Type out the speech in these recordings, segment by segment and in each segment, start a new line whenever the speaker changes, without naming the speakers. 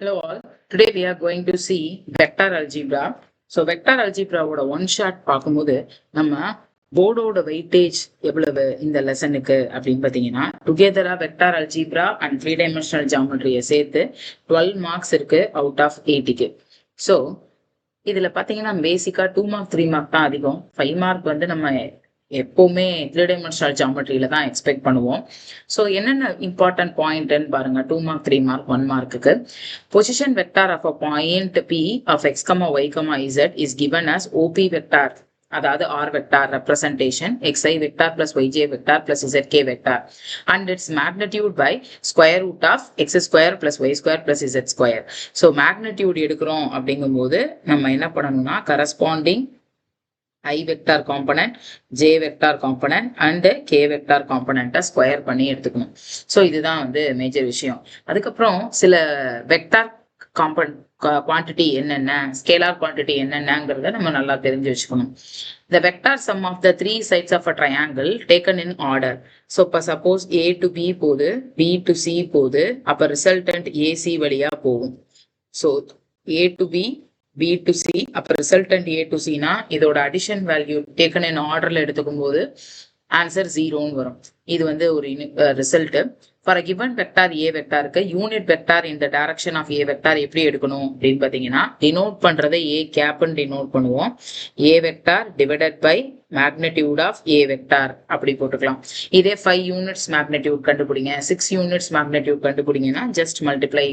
Hello all. Today we are going to see vector algebra. So vector algebra ஓட one shot பார்க்கும்போது நம்ம போர்டோட weightage எவ்வளவு இந்த லெசனுக்கு அப்படின்னு பார்த்தீங்கன்னா டுகெதரா vector algebra and three dimensional ஜாமெட்ரியை சேர்த்து 12 மார்க்ஸ் இருக்கு அவுட் ஆஃப் 80க்கு. ஸோ இதுல பார்த்தீங்கன்னா பேசிக்கா 2 மார்க் 3 மார்க் தான் அதிகம். 5 மார்க் வந்து நம்ம எப்பவுமே த்ரீ டைமென்ஷனல் ஜாமெட்ரியில தான் எக்ஸ்பெக்ட் பண்ணுவோம். ஸோ என்னென்ன இம்பார்ட்டன்ட் பாயிண்ட்னு பாருங்க. 2 மார்க் 3 மார்க் 1 மார்க்குக்கு position vector of a point P of x comma y comma z is given as OP vector, அதாவது r vector representation xi vector plus yj vector plus zk vector and its magnitude by square root of x square plus y square plus z square. So magnitude எடுக்கிறோம் அப்படிங்கும்போது நம்ம என்ன பண்ணணும்னா corresponding I vector component, J vector component and K vector காம்பனண்ட்டை square பண்ணி எடுத்துக்கணும். So இதுதான் வந்து மேஜர் விஷயம். அதுக்கப்புறம் சில வெக்டார் குவான்டிட்டி என்னென்ன, ஸ்கேலார் குவான்டிட்டி என்னென்னங்கிறத நம்ம நல்லா தெரிஞ்சு வச்சுக்கணும். The vector sum of the three sides of a triangle taken in order. So இப்போ சப்போஸ் A to B போகுது, B to C போகுது, அப்போ ரிசல்டன்ட் AC வழியா போகும். So A to B, B to C, அப்போ ரிசல்டன்ட் A to C னா இதோட addition value taken in ஆர்டர்ல எடுத்துக்கும் போது ஆன்சர் 0ன்னு வரும். இது வந்து ஒரு result. For given vector a வெக்டாருக்கு யூனிட் வெக்டார் இந்த டைரக்ஷன் ஆஃப் ஏ வெக்டார் எப்படி எடுக்கணும் அப்படின்னு பார்த்தீங்கன்னா டினோட் பண்றதை ஏ கேப்னு டினோட் பண்ணுவோம். A vector divided by magnitude of A vector அப்படி போட்டுக்கலாம். இதே 5 யூனிட்ஸ் மேக்னிடியூட் கண்டுபிடிங்க, 6 யூனிட்ஸ் மேக்னிடியூட் கண்டுபிடிங்கன்னா ஜஸ்ட் மல்டிப்ளை,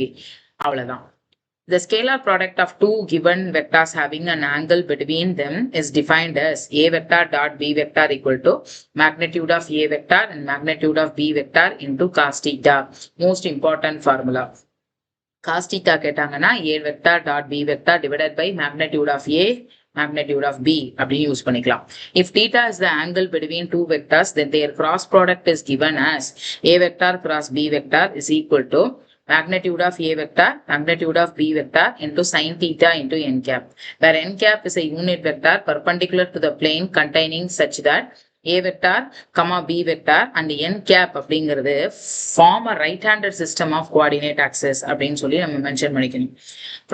அவ்வளவுதான். The scalar product of two given vectors having an angle between them is defined as A vector dot B vector equal to magnitude of A vector and magnitude of B vector into cos theta. Most important formula. Cos theta கேட்டாங்கன்னா A vector dot B vector divided by magnitude of A magnitude of B அப்படி use பண்ணிக்கலாம். If theta is the angle between two vectors, then their cross product is given as A vector cross B vector is equal to magnitude of A vector, magnitude of B vector into sin theta into n cap, where n cap is a unit vector perpendicular to the plane containing such that A vector, comma B vector and n cap அப்படிங்கிறது form a right-handed system of coordinate axis அப்படின்னு சொல்லி நம்ம mention பண்ணிக்கணும்.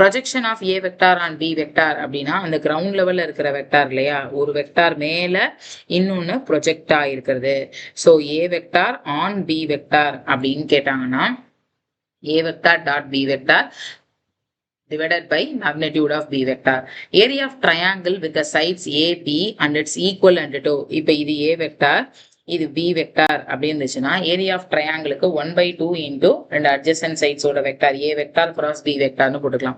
Projection of A vector on B vector அப்படின்னா அந்த ground லெவல்ல இருக்கிற vector இல்லையா, ஒரு வெக்டார் மேல இன்னொன்னு ப்ரொஜெக்ட் ஆயிருக்கிறது. So A vector on B vector அப்படின்னு கேட்டாங்கன்னா A vector dot B vector divided by magnitude of B vector. Area of triangle with the sides AB and its equivalent to, இப்போ இது A vector, இது B vector அப்படி இருந்துச்சுன்னா area of ட்ரையாங்கிளுக்கு 1/2 into ரெண்டு adjacent சைட்ஸோட vector A vector cross B வெக்டார்னு போட்டுக்கலாம்.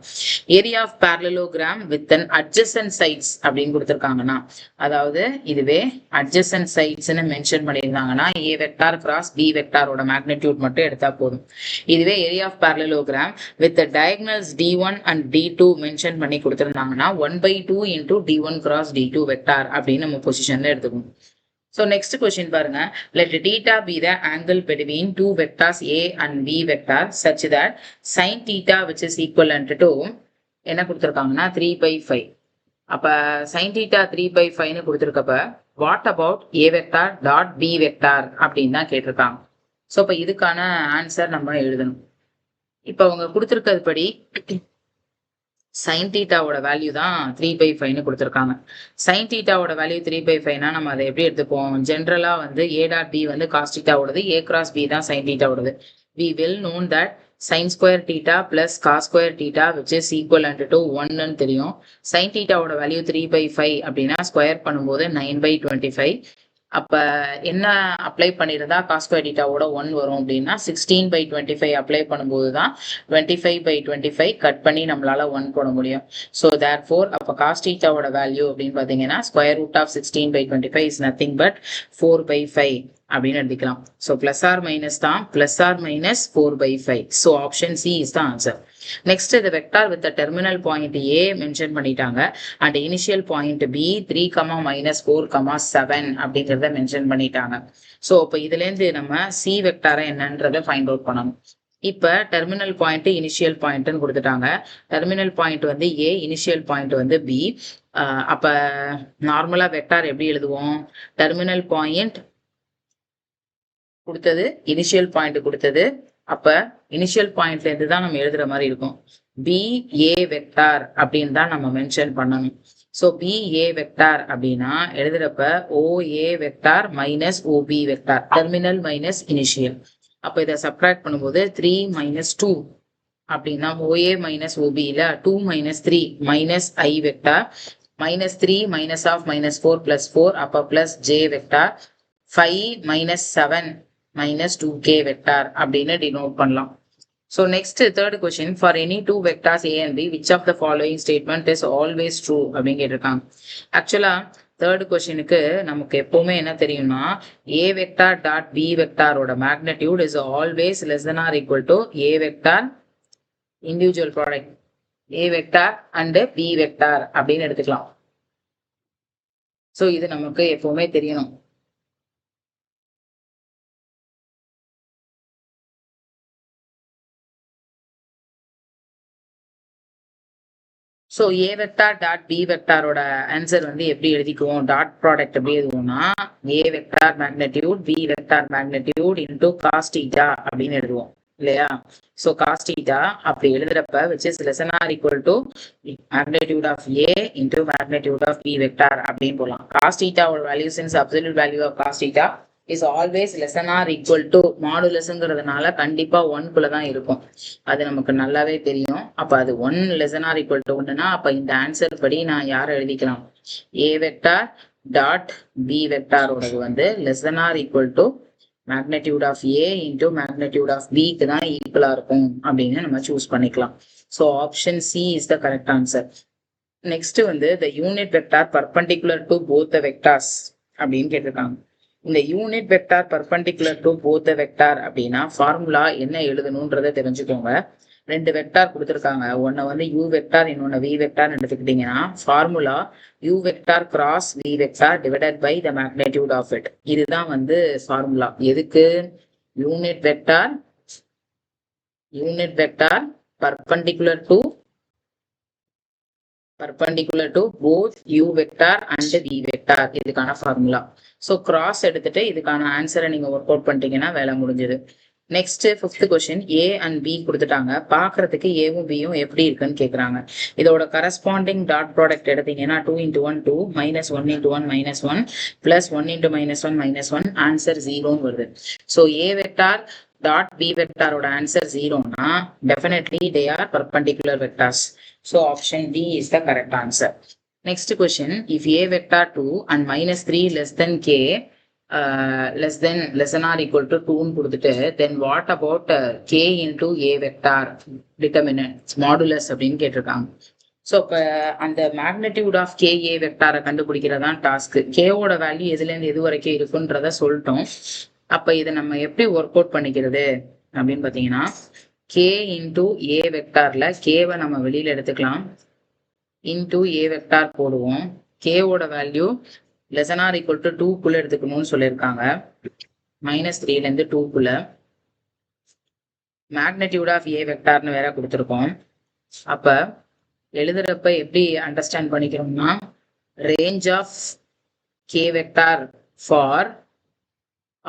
Area of parallelogram with an adjacent sides அப்படின்னு கொடுத்துருக்காங்கன்னா, அதாவது இதுவே அட்ஜசன்ட் சைட்ஸ்ன்னு மென்ஷன் பண்ணியிருந்தாங்கன்னா A வெக்டார் கிராஸ் B வெக்டாரோட மேக்னிடியூட் மட்டும் எடுத்தா போதும். இதுவே area of parallelogram with the diagonals D1 and D2 mention பண்ணி கொடுத்துருந்தாங்கன்னா 1/2 into D1 cross D2 vector அப்படின்னு நம்ம பொசிஷன்ல எடுத்துக்கணும். So next question பாருங்க. Let theta be the angle between two vectors A and B vector such that sin theta which is equivalent to என்ன கொடுத்துருக்காங்கன்னா 3/5. அப்ப sin theta 3/5ன்னு கொடுத்துருக்கப்ப what about A vector dot B vector அப்படின்னு தான் கேட்டிருக்காங்க. So இப்போ இதுக்கான answer நம்ம எழுதணும். இப்போ அவங்க கொடுத்துருக்கிறது படி sin தீட்டாவோட வேல்யூ தான் 3/5ன்னு கொடுத்துருக்காங்க. sin தீட்டாவோட வேல்யூ 3/5னா நம்ம அதை எப்படி எடுத்துப்போம்? ஜென்ரலா வந்து A டாட் B வந்து காஸ் தீட்டாவோடது, A கிராஸ் B தான் sin தீட்டாவோடது. We will know that sin square theta plus cos square theta which is equivalent to 1ன்னு தெரியும். sin தீட்டாவோட வேல்யூ 3/5 அப்படின்னா ஸ்கொயர் பண்ணும்போது 9/25. அப்ப என்ன அப்ளை பண்ணிருந்தா காஸ் ஸ்கொயர் தீட்டாவோட 1 வரும் அப்படின்னா 16/25 அப்ளை பண்ணும்போது தான் 25/25 கட் பண்ணி நம்மளால 1 போட முடியும். ஸோ தேர்ஃபோர் அப்போ காஸ் தீட்டாவோட வேல்யூ அப்படின்னு பார்த்தீங்கன்னா square root of 16/25 is nothing but 4/5 அப்படின்னு எடுத்துக்கலாம். ஸோ பிளஸ் ஆர் மைனஸ் தான், plus or minus 4/5. So option C is the answer. Next இந்த vector with terminal point A mention பண்ணிட்டாங்க அண்ட் இனிஷியல் பாயிண்ட் பி 3,-4,7 அப்படிங்கிறத mention பண்ணிட்டாங்க. So இப்போ இதுல இருந்து நம்ம சி வெக்டாரை என்னன்றதை ஃபைண்ட் அவுட் பண்ணணும். இப்ப டெர்மினல் பாயிண்ட் இனிஷியல் பாயிண்ட்னு கொடுத்துட்டாங்க. டெர்மினல் பாயிண்ட் வந்து ஏ, இனிஷியல் பாயிண்ட் வந்து பி. அப்ப நார்மலா வெக்டார் எப்படி எழுதுவோம்? டெர்மினல் பாயிண்ட் கொடுத்தது, இனிஷியல் பாயிண்ட் கொடுத்தது, அப்ப இனிஷியல் பாயிண்ட்ல இருந்து தான் நம்ம எழுதுற மாதிரி இருக்கும். பி ஏ வெக்டார் அப்படின்னு தான் நம்ம மென்ஷன் பண்ணணும். ஸோ பி ஏ வெக்டார் அப்படின்னா எழுதுறப்ப OA vector minus OB vector, terminal minus initial. அப்போ இதை சப்ட்ராக்ட் பண்ணும்போது 3 மைனஸ் 2 அப்படின்னா ஓஏ மைனஸ் ஓபியில் 2 minus 3 minus I vector, minus 3 minus of minus 4 plus 4 அப்போ plus J vector, 5 minus 7 minus 2k vector அப்படின்னு denote பண்ணலாம். So next third question, for any two vectors a and b, which of the following statement is always true அப்படின்னு கேட்டிருக்காங்க. ஆக்சுவலா third கொஸ்டினுக்கு நமக்கு எப்பவுமே என்ன தெரியும்னா a வெக்டார் டாட் b வெக்டாரோட magnitude is always less than or equal to a vector individual product a vector and b vector அப்படின்னு எடுத்துக்கலாம். ஸோ இது நமக்கு எப்பவுமே தெரியணும். So a vector dot b வெக்டாரோட ஆன்சர் வந்து எப்படி எழுதிக்குவோம், டாட் ப்ராடக்ட் எப்படி எழுதுவோம்னா a vector magnitude b vector magnitude into cos theta அப்படின்னு எழுதுவோம் இல்லையா. ஸோ காஸ் தீட்டா அப்படி எழுதுறப்ப which is less than or equal to magnitude of A into magnitude of B vector அப்படின்னு போடலாம். காஸ் தீட்டாவோட value since absolute value of cos theta is always less than or equal to மாடுலஸ்ங்கிறதுனால கண்டிப்பா 1 குள்ள தான் இருக்கும், அது நமக்கு நல்லாவே தெரியும். அப்ப அது 1 less than or equal to 1னா அப்ப இந்த ஆன்சர் படி நான் யாரை எழுதிக்கலாம், ஏ வெக்டார் டாட் பி வெக்டாரோடது வந்து less than or equal to magnitude of A into magnitude of B க்கு தான் ஈக்குவலா இருக்கும் அப்படின்னு நம்ம சூஸ் பண்ணிக்கலாம். So option C is the correct answer. Next வந்து the unit vector perpendicular to both the vectors அப்படின்னு கேட்டிருக்காங்க. இந்த unit vector perpendicular to both vector அப்படின்னா ஃபார்முலா என்ன எழுதணும்ன்றதை தெரிஞ்சுக்கோங்க. ரெண்டு வெக்டார் கொடுத்துருக்காங்க, ஒன்னு வந்து யூ வெக்டார் இன்னொன்னு வி வெக்டார் எடுத்துக்கிட்டீங்கன்னா formula u vector cross v vector divided by the magnitude of it. இதுதான் வந்து ஃபார்முலா எதுக்கு, unit vector perpendicular to both u vector and v vector இதுக்கான ஃபார்முலா. ஸோ கிராஸ் எடுத்துட்டு இதுக்கான ஆன்சரை நீங்க ஒர்க் அவுட் பண்ணிட்டீங்கன்னா வேலை முடிஞ்சது. Next fifth question, A and B கொடுத்துட்டாங்க, பாக்குறதுக்கு ஏவும் பியும் எப்படி இருக்குன்னு கேட்குறாங்க. இதோட கரஸ்பாண்டிங் டாட் ப்ராடக்ட் எடுத்தீங்கன்னா 2 into 1 2 minus 1 into 1 minus 1 plus 1 into minus 1 minus 1 answer 0ன்னு வருது. So a vector dot b வெக்டாரோட ஆன்சர் 0னா definitely they are perpendicular vectors. So option D is the correct answer. Next question, if a vector 2 and minus 3 less than k less than or equal to 2 கொடுத்துட்டு then what about k into a vector determinant modulus அப்படின்னு கேட்டிருக்காங்க. So இப்போ அந்த magnitude of K A வெக்டாரை கண்டுபிடிக்கிறதான் task. கேவோட value எதுலேருந்து எது வரைக்கும் இருக்குன்றத சொல்லிட்டோம். அப்போ இதை நம்ம எப்படி ஒர்க் அவுட் பண்ணிக்கிறது அப்படின்னு பார்த்தீங்கன்னா k into a வெக்டார்ல கேவை நம்ம வெளியில எடுத்துக்கலாம், இன்டூ ஏ வெக்டார் போடுவோம். கேவோட value less than or equal to 2 குள்ள எடுத்துக்கணும்னு சொல்லியிருக்காங்க, -3லேருந்து 2குள்ள. மேக்னிடியூட் ஆஃப் ஏ வெக்டார்னு வேற கொடுத்துருக்கோம். அப்ப எழுதுறப்ப எப்படி அண்டர்ஸ்டாண்ட் பண்ணிக்கிறோம்னா range of k vector for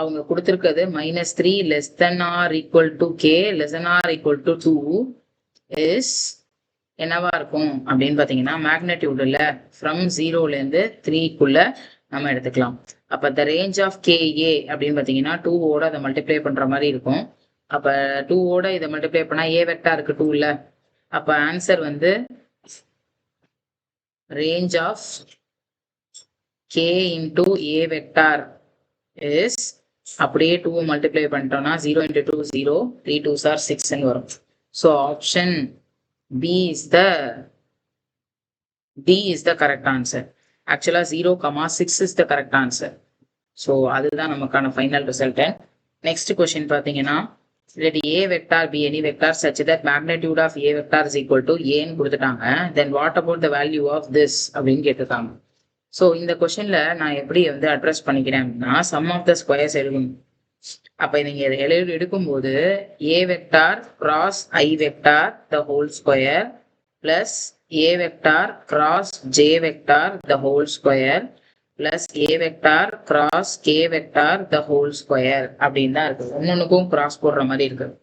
அவங்க கொடுத்துருக்கிறது -3 less than or equal to k less than or equal to 2 is என்னவா இருக்கும் அப்படின்னு பார்த்தீங்கன்னா மேக்னிடியூட்ல ஃப்ரம் 0லேருந்து 3குள்ள நம்ம எடுத்துக்கலாம். அப்போ த ரேஞ்ச் ஆஃப் KA அப்படின்னு பார்த்தீங்கன்னா 2ஓட அதை மல்டிப்ளை பண்ணுற மாதிரி இருக்கும். அப்போ 2ஓட இதை மல்டிப்ளை பண்ணால் ஏ வெக்டாருக்கு 2 இல்லை. அப்போ ஆன்சர் வந்து range of K into A vector is அப்படியே 2 மல்டிப்ளை பண்ணிட்டோம்னா 0 into 2 0, 3 2s are 6ன்னு வரும். So option D is the correct answer. Actually 0,6 is the correct answer. So அதுதான் நமக்கான ஃபைனல் ரிசல்ட். நெக்ஸ்ட் கொஸ்டின் பார்த்தீங்கன்னா let A vector be any vector such that magnitude of A vector is equal to A ன்னு கொடுத்துட்டாங்க. Then what about the value of this அப்படின்னு கேட்டிருக்காங்க. So இந்த கொஸ்டின்ல நான் எப்படி வந்து அட்ரஸ் பண்ணிக்கிறேன் அப்படின்னா சம் ஆஃப் த ஸ்கொயர்ஸ் எழுதணும். அப்போ நீங்கள் எடுக்கும்போது a vector cross i vector the whole square plus a vector cross j vector the whole square plus a vector cross k vector the whole square அப்படின்னு தான் இருக்குது. ஒன்னொன்னுக்கும் cross போடுற மாதிரி இருக்குது.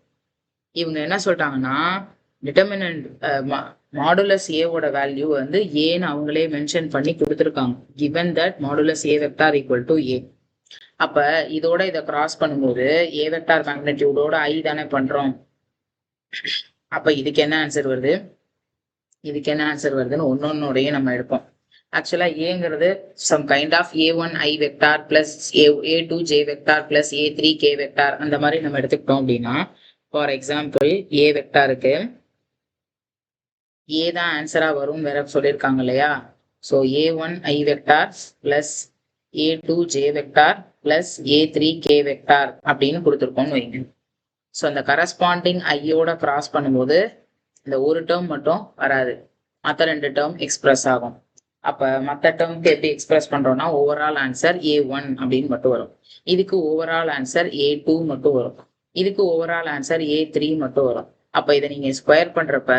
இவங்க என்ன சொல்லிட்டாங்கன்னா டிட்டர்மினன்ட் மாடுலஸ் ஏவோட வேல்யூ வந்து ஏன்னு அவங்களே மென்ஷன் பண்ணி கொடுத்துருக்காங்க. Given that modulus a vector equal to a. அப்ப இதோட இதை கிராஸ் பண்ணும்போது ஏ வெக்டார் மேக்னெட்டியூடோட ஐ தானே பண்றோம். அப்ப இதுக்கு என்ன ஆன்சர் வருது, இதுக்கு என்ன ஆன்சர் வருதுன்னு ஒன்னொன்னுடைய நம்ம எடுப்போம். ஆக்சுவலா ஏங்கிறது some kind of A1 I vector plus A2 J vector plus A3 K vector அந்த மாதிரி நம்ம எடுத்துக்கிட்டோம் அப்படின்னா, ஃபார் எக்ஸாம்பிள் ஏ வெக்டாருக்கு ஏ தான் ஆன்சரா வரும்னு வேற சொல்லியிருக்காங்க இல்லையா. So A1 I vector plus A2 J vector plus A3 K vector அப்படின்னு கொடுத்துருக்கோம்னு வைங்க. ஸோ அந்த கரஸ்பாண்டிங் ஐயோட கிராஸ் பண்ணும்போது இந்த ஒரு டேர்ம் மட்டும் வராது, மற்ற ரெண்டு டேர்ம் எக்ஸ்பிரஸ் ஆகும். அப்ப மற்ற டேர்முக்கு எப்படி எக்ஸ்பிரஸ் பண்றோம்னா ஓவரால் ஆன்சர் A1 அப்படின்னு மட்டும் வரும். இதுக்கு ஓவரால் ஆன்சர் A2 மட்டும் வரும். இதுக்கு ஓவரால் ஆன்சர் A3 மட்டும் வரும். அப்ப இதை நீங்க ஸ்கொயர் பண்றப்ப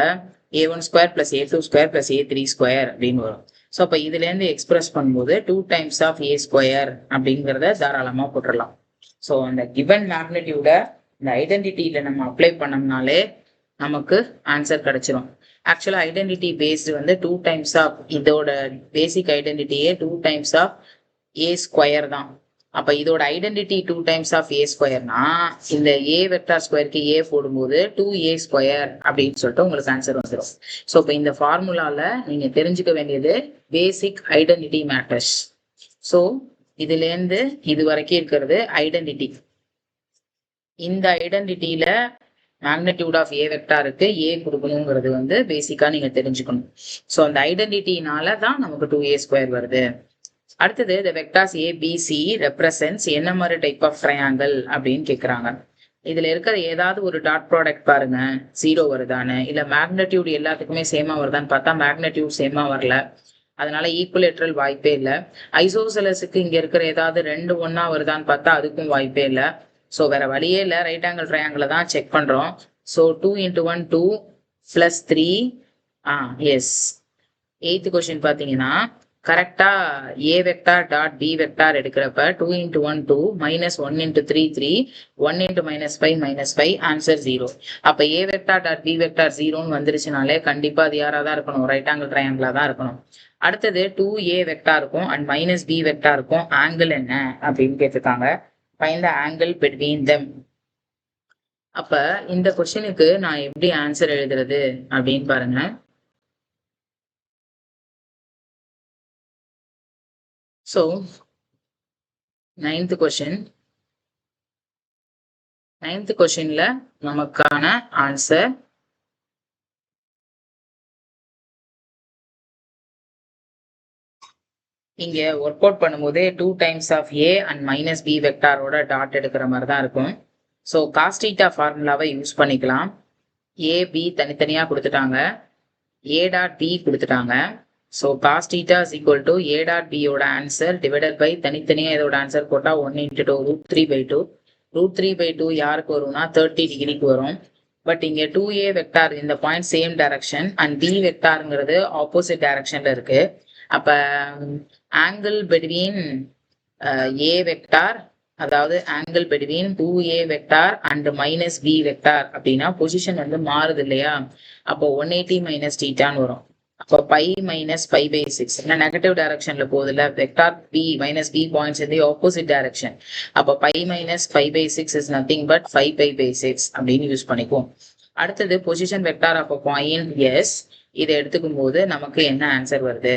A1 square plus A2 square plus A3 square அப்படின்னு வரும். ஸோ அப்ப இதுல இருந்து எக்ஸ்பிரஸ் பண்ணும்போது 2 டைம்ஸ் ஆஃப் A ஸ்கொயர் அப்படிங்கிறத தாராளமா போட்டுடலாம். ஸோ அந்த கிவன் மேக்னிடியூட இந்த ஐடென்டிட்டியில நம்ம அப்ளை பண்ணோம்னாலே நமக்கு ஆன்சர் கிடைச்சிரும். ஆக்சுவலா ஐடென்டிட்டி பேஸ்டு வந்து 2 டைம்ஸ் ஆஃப் இதோட பேசிக் ஐடென்டிட்டியே 2 டைம்ஸ் ஆஃப் ஏ ஸ்கொயர் தான். அப்ப இதோட ஐடென்டிட்டி 2 டைம்ஸ் ஆஃப் ஏ ஸ்கொயர்னா இந்த ஏ வெக்டார் ஸ்கொயருக்கு ஏ போடும்போது 2A ஸ்கொயர் அப்படின்னு சொல்லிட்டு உங்களுக்கு ஆன்சர் வந்துடும். ஸோ இப்போ இந்த ஃபார்முலால நீங்க தெரிஞ்சுக்க வேண்டியது பேசிக் ஐடென்டிட்டி மேட்டர்ஸ். ஸோ இதுல இருந்து இது வரைக்கும் இருக்கிறது ஐடென்டிட்டி. இந்த ஐடென்டிட்டியில மேக்னிடியூட் ஆஃப் ஏ வெக்டாருக்கு ஏ கொடுக்கணுங்கிறது வந்து பேசிக்கா நீங்க தெரிஞ்சுக்கணும். ஸோ அந்த ஐடென்டிட்டினால தான் நமக்கு 2A ஸ்கொயர் வருது. அடுத்தது இந்த வெக்டார்ஸ் ABC ரெப்ரசன்ஸ் என்ன மாதிரி டைப் ஆஃப் ட்ரையாங்கிள் அப்படின்னு கேட்குறாங்க. இதுல இருக்கிற ஏதாவது ஒரு டாட் ப்ராடக்ட் பாருங்க, 0 வருதான்னு, இல்ல மேக்னிடியூட் எல்லாத்துக்குமே சேமா வருதான்னு பார்த்தா மேக்னிடியூட் சேமா வரல, அதனால ஈக்குவலேட்ரல் வாய்ப்பே இல்லை. ஐசோசெலஸுக்கு இங்க இருக்கிற ஏதாவது 2 ஒன்னா வருதான்னு பார்த்தா அதுக்கும் வாய்ப்பே இல்லை. ஸோ வேற வழியே இல்லை, ரைட் ஆங்கிள் ட்ரையாங்கிளை தான் செக் பண்றோம். So 2 × 1 2 + 3 S. 8th கொஸ்டின் பார்த்தீங்கன்னா கரெக்டா ஏ வெக்டார் டாட் பி வெக்டார் எடுக்கிறப்ப 2 × 1 2 -1 × 3 3 1 × -5 -5 ஆன்சர் 0. அப்ப ஏ வெக்டார் டாட் பி வெக்டார் 0ன்னு வந்துருச்சுனாலே கண்டிப்பா அது யாரா தான் இருக்கணும், ரைட் ஆங்கிள் ட்ரையாங்கிளா தான் இருக்கணும். அடுத்தது 2A வெக்டாருக்கும் அண்ட் -B வெக்டாருக்கும் ஆங்கிள் என்ன அப்படின்னு கேட்டிருக்காங்க. Find the angle between them. அப்ப இந்த கொஸ்டினுக்கு நான் எப்படி ஆன்சர் எழுதுறது அப்படின்னு பாருங்க. So 9th கொஸ்டின்ல நமக்கான ஆன்சர் இங்க ஒர்க் அவுட் பண்ணும்போது 2 times of A and -B வெக்டாரோட டாட் எடுக்கிற மாதிரி தான் இருக்கும். ஸோ காஸ் தீட்டா ஃபார்முலாவை யூஸ் பண்ணிக்கலாம். ஏபி தனித்தனியா கொடுத்துட்டாங்க, ஏ டாட் பி கொடுத்துட்டாங்க. So cos theta is equal to A dot பியோட ஆன்சர் டிவைடட் பை தனித்தனியா இதோட ஆன்சர் போட்டா 1 × 2 √3/2. √3/2 யாருக்கு வரும்னா 30 டிகிரிக்கு வரும். பட் இங்க 2A வெக்டார் இந்த point same direction and B வெக்டாருங்கிறது ஆப்போசிட் டைரக்ஷன்ல இருக்கு. அப்ப ஆங்கிள் பிட்வீன் ஏ வெக்டார், அதாவது angle between 2A vector and -B vector அப்படின்னா பொசிஷன் வந்து மாறுது இல்லையா. அப்போ 180 - θன்னு வரும். அப்போ π - π/6 ஏன்னா நெகட்டிவ் டைரக்ஷன்ல போகுதுல, வெக்டார் B -B பாயிண்ட்ஸ் இந்த ஆப்போசிட் டைரக்ஷன். அப்போ π - π/6 இஸ் நத்திங் பட் 5π/6 அப்படின்னு யூஸ் பண்ணிக்குவோம். அடுத்தது position vector of point S, இதை எடுத்துக்கும் போது நமக்கு என்ன ஆன்சர் வருது.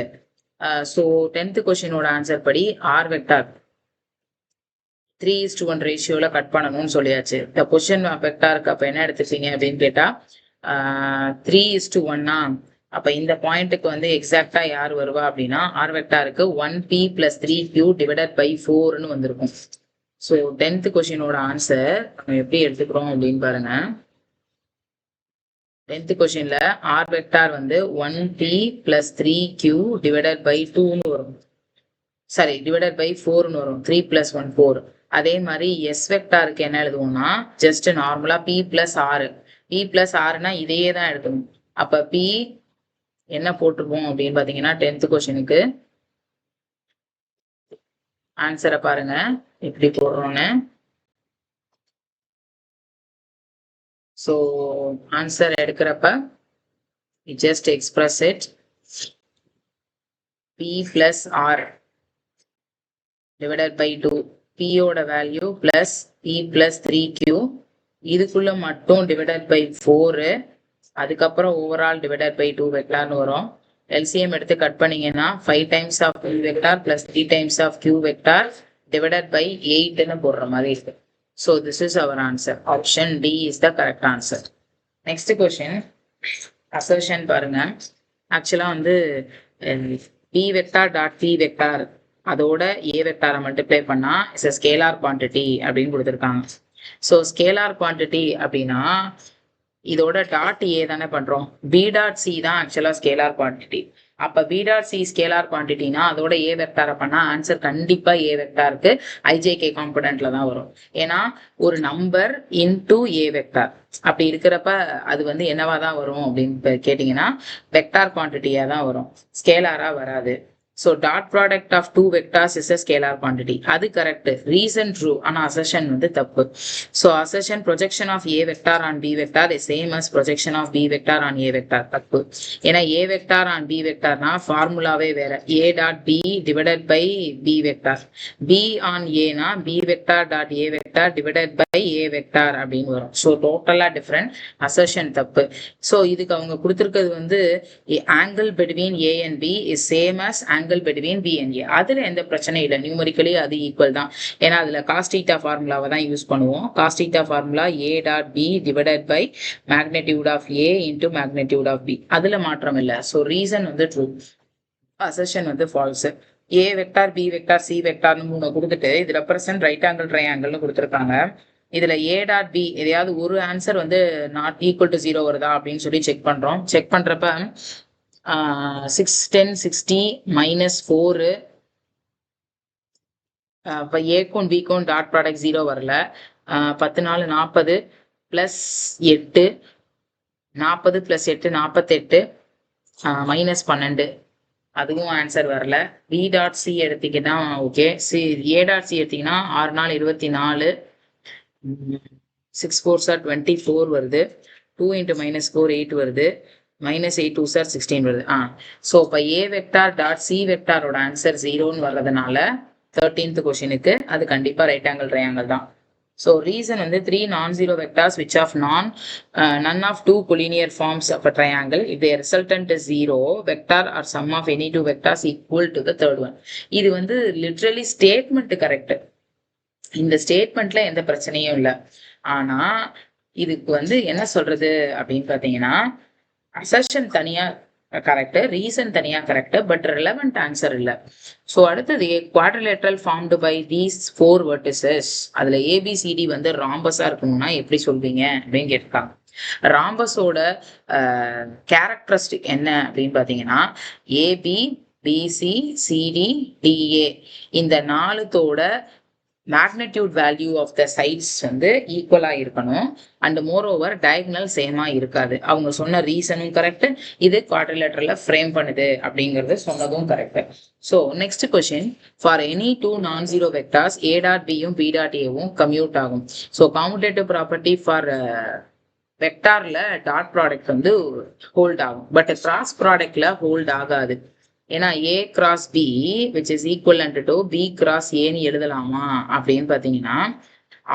ஸோ 10th கொஸ்டினோட ஆன்சர் படி ஆர் வெக்டார் 3:1 ரேஷியோல கட் பண்ணணும்னு சொல்லியாச்சு. இந்த பொசிஷன் வெக்டாருக்கு அப்ப என்ன எடுத்துப்பீங்க அப்படின்னு கேட்டா 3:1. அப்ப இந்த பாயிண்ட்டுக்கு வந்து எக்ஸாக்டா யார் வருவா அப்படின்னா ஆர் வெக்டாருக்கு 1p + 3q டிவைடட் பை 4ன்னு வந்திருக்கும். ஸோ 10th கொஸ்டினோட ஆன்சர் நம்ம எப்படி எடுத்துக்கிறோம் அப்படின்னு பாருங்க. 10th கொஸ்டின்ல ஆர் வெக்டார் வந்து 1p + 3q டிவைடட் பை 2ன்னு வரும், சாரி டிவைடட் பை 4ன்னு வரும். 3 + 1 4. அதே மாதிரி எஸ் வெக்டாருக்கு என்ன எழுதுவோம்னா ஜஸ்ட் நார்மலா p + r. p + rனா இதையே தான் எடுக்கணும். அப்ப p என்ன போட்டுருவோம் அப்படின்னு பாத்தீங்கன்னா 10th கொஸ்டினுக்கு ஆன்சரை பாருங்க எப்படி போடுறோம்னு. ஸோ ஆன்சர் எடுக்கிறப்ப just express it p plus r divided by 2. p ஓட value plus p plus 3q இதுக்குள்ள மட்டும் divided by 4, அதுக்கப்புறம் ஓவரால் divided by 2 வெக்டார்னு வரும். LCM எடுத்து கட் பண்ணீங்கன்னா 5 times of p vector plus 3 times of q vector divided by 8ன்னு போடுற மாதிரி இருக்கு. So this is our answer. Option D is the correct answer. Next question. Assertion பாருங்க. ஆக்சுவலா வந்து p vector dot p vector அதோட a வெக்டாரை multiply பண்ணா is a scalar quantity அப்படின்னு கொடுத்துருக்காங்க. ஸோ ஸ்கேலார் குவான்டிட்டி அப்படின்னா இதோட டாட் ஏ தானே பண்றோம். பி டாட் சி தான் ஆக்சுவலா ஸ்கேலார் குவான்டிட்டி. அப்ப பி டாட் சி ஸ்கேலார் குவான்டிட்டினா அதோட ஏ வெக்டாரை பண்ணா ஆன்சர் கண்டிப்பா ஏ வெக்டாருக்கு ஐஜேகே காம்பனன்ட்ல தான் வரும். ஏன்னா ஒரு நம்பர் இன்டூ ஏ வெக்டார் அப்படி இருக்கிறப்ப அது வந்து என்னவா தான் வரும் அப்படின்னு கேட்டீங்கன்னா வெக்டார் குவான்டிட்டியா தான் வரும், ஸ்கேலாரா வராது. So dot product of two vectors is a scalar quantity. அது correct. Reason true. ஆனா assertion வந்து தப்பு. So assertion projection of a vector on b vector is same as projection of b vector on a vector. தப்பு. ஏன்னா a vector on b vector நா ஃபார்முலாவே வேற. a dot b divided by b vector. b on a நா b vector dot a vector divided by a vector அப்படின்னு வரும். So totally different. Assertion தப்பு. So இதுக்கு அவங்க கொடுத்திருக்கிறது வந்து angle between a and b is same as angle between b and a. அதுல எந்த பிரச்சனையும் இல்லை, நியூமரிக்கலி அது ஈக்குவல் தான். ஏன்னா அதுல cos theta ஃபார்முலாவை தான் யூஸ் பண்ணுவோம். cos theta formula a dot b divided by magnitude of a into magnitude of b. அதுல மாற்றம் இல்லை. ஸோ ரீசன் வந்து ட்ரூ, அசர்ஷன் வந்து false. a vector b vector c வெக்டார்னு 3 கொடுத்துட்டு இது ரெப்ரசன்ட் ரைட் ஆங்கிள் ட்ரையாங்கிள்னு கொடுத்துருக்காங்க. இதுல a டாட் b எதையாவது ஒரு ஆன்சர் வந்து நாட் ஈக்குவல் டு 0 வருதா அப்படின்னு சொல்லி செக் பண்றோம். செக் பண்றப்ப 6 10 60 minus 4 இப்போ ஏக்கும் பிக்கும் டாட் ப்ராடக்ட் 0 வரல. 10 4 40 பிளஸ் 8 40 பிளஸ் 8 48 மைனஸ் 12 அதுவும் ஆன்சர் வரல. பி டாட் சி எடுத்தீங்கன்னா okay, C A dot C எடுத்தீங்கன்னா 6 4 24 6 4 சார் 24 வருது. 2 into minus 4 8 வருது. minus 8 2 சார் 16 வருது. ஸோ இப்போ ஏ வெக்டார் டாட் சி வெக்டாரோட ஆன்சர் 0ன்னு வர்றதுனால 13th கொஸ்டினுக்கு அது கண்டிப்பா ரைட் ஆங்கிள் ட்ரையாங்கிள் தான். ஸோ ரீசன் வந்து 3 non-zero vectors which of none of two collinear forms of a triangle if the resultant is 0 vector or sum of any two vectors equal to the third one. இது வந்து literally statement correct. இந்த ஸ்டேட்மெண்ட்ல எந்த பிரச்சனையும் இல்லை. ஆனா இதுக்கு வந்து என்ன சொல்றது அப்படின்னு பாத்தீங்கன்னா அசர்ஷன் தனியா கரெக்ட், ரீசன் தனியா கரெக்ட், பட் ரெலவெண்ட் ஆன்சர் இல்ல. ஸோ அடுத்தது quadrilateral formed by these 4 vertices அதுல ஏபிசிடி வந்து ராம்பஸா இருக்கணும்னா எப்படி சொல்வீங்க அப்படின்னு கேட்டிருக்காங்க. ராம்பஸோட கேரக்டரிஸ்டிக் என்ன அப்படின்னு பாத்தீங்கன்னா ஏபி பிசி சிடி டிஏ இந்த 4தோட magnitude value of the sides வந்து ஈக்குவலா இருக்கணும். அண்ட் மோர் ஓவர் டயக்னல் சேமா இருக்காது. அவங்க சொன்ன ரீசனும் கரெக்ட், இது குவாட்ரிலேட்டரல்ல ஃப்ரேம் பண்ணுது அப்படிங்கிறது சொன்னதும் correct. So next question, for any 2 non-zero vectors a dot பியும் b டாட் ஏவும் கம்யூட் ஆகும். ஸோ காமுடேட்டிவ் ப்ராப்பர்ட்டி ஃபார் வெக்டார்ல டாட் ப்ராடக்ட் வந்து ஹோல்ட் ஆகும், பட் கிராஸ் ப்ராடக்ட்ல ஹோல்ட் ஆகாது. ஏன்னா a cross b which is equivalent to b cross ஏன்னு எழுதலாமா அப்படின்னு பாத்தீங்கன்னா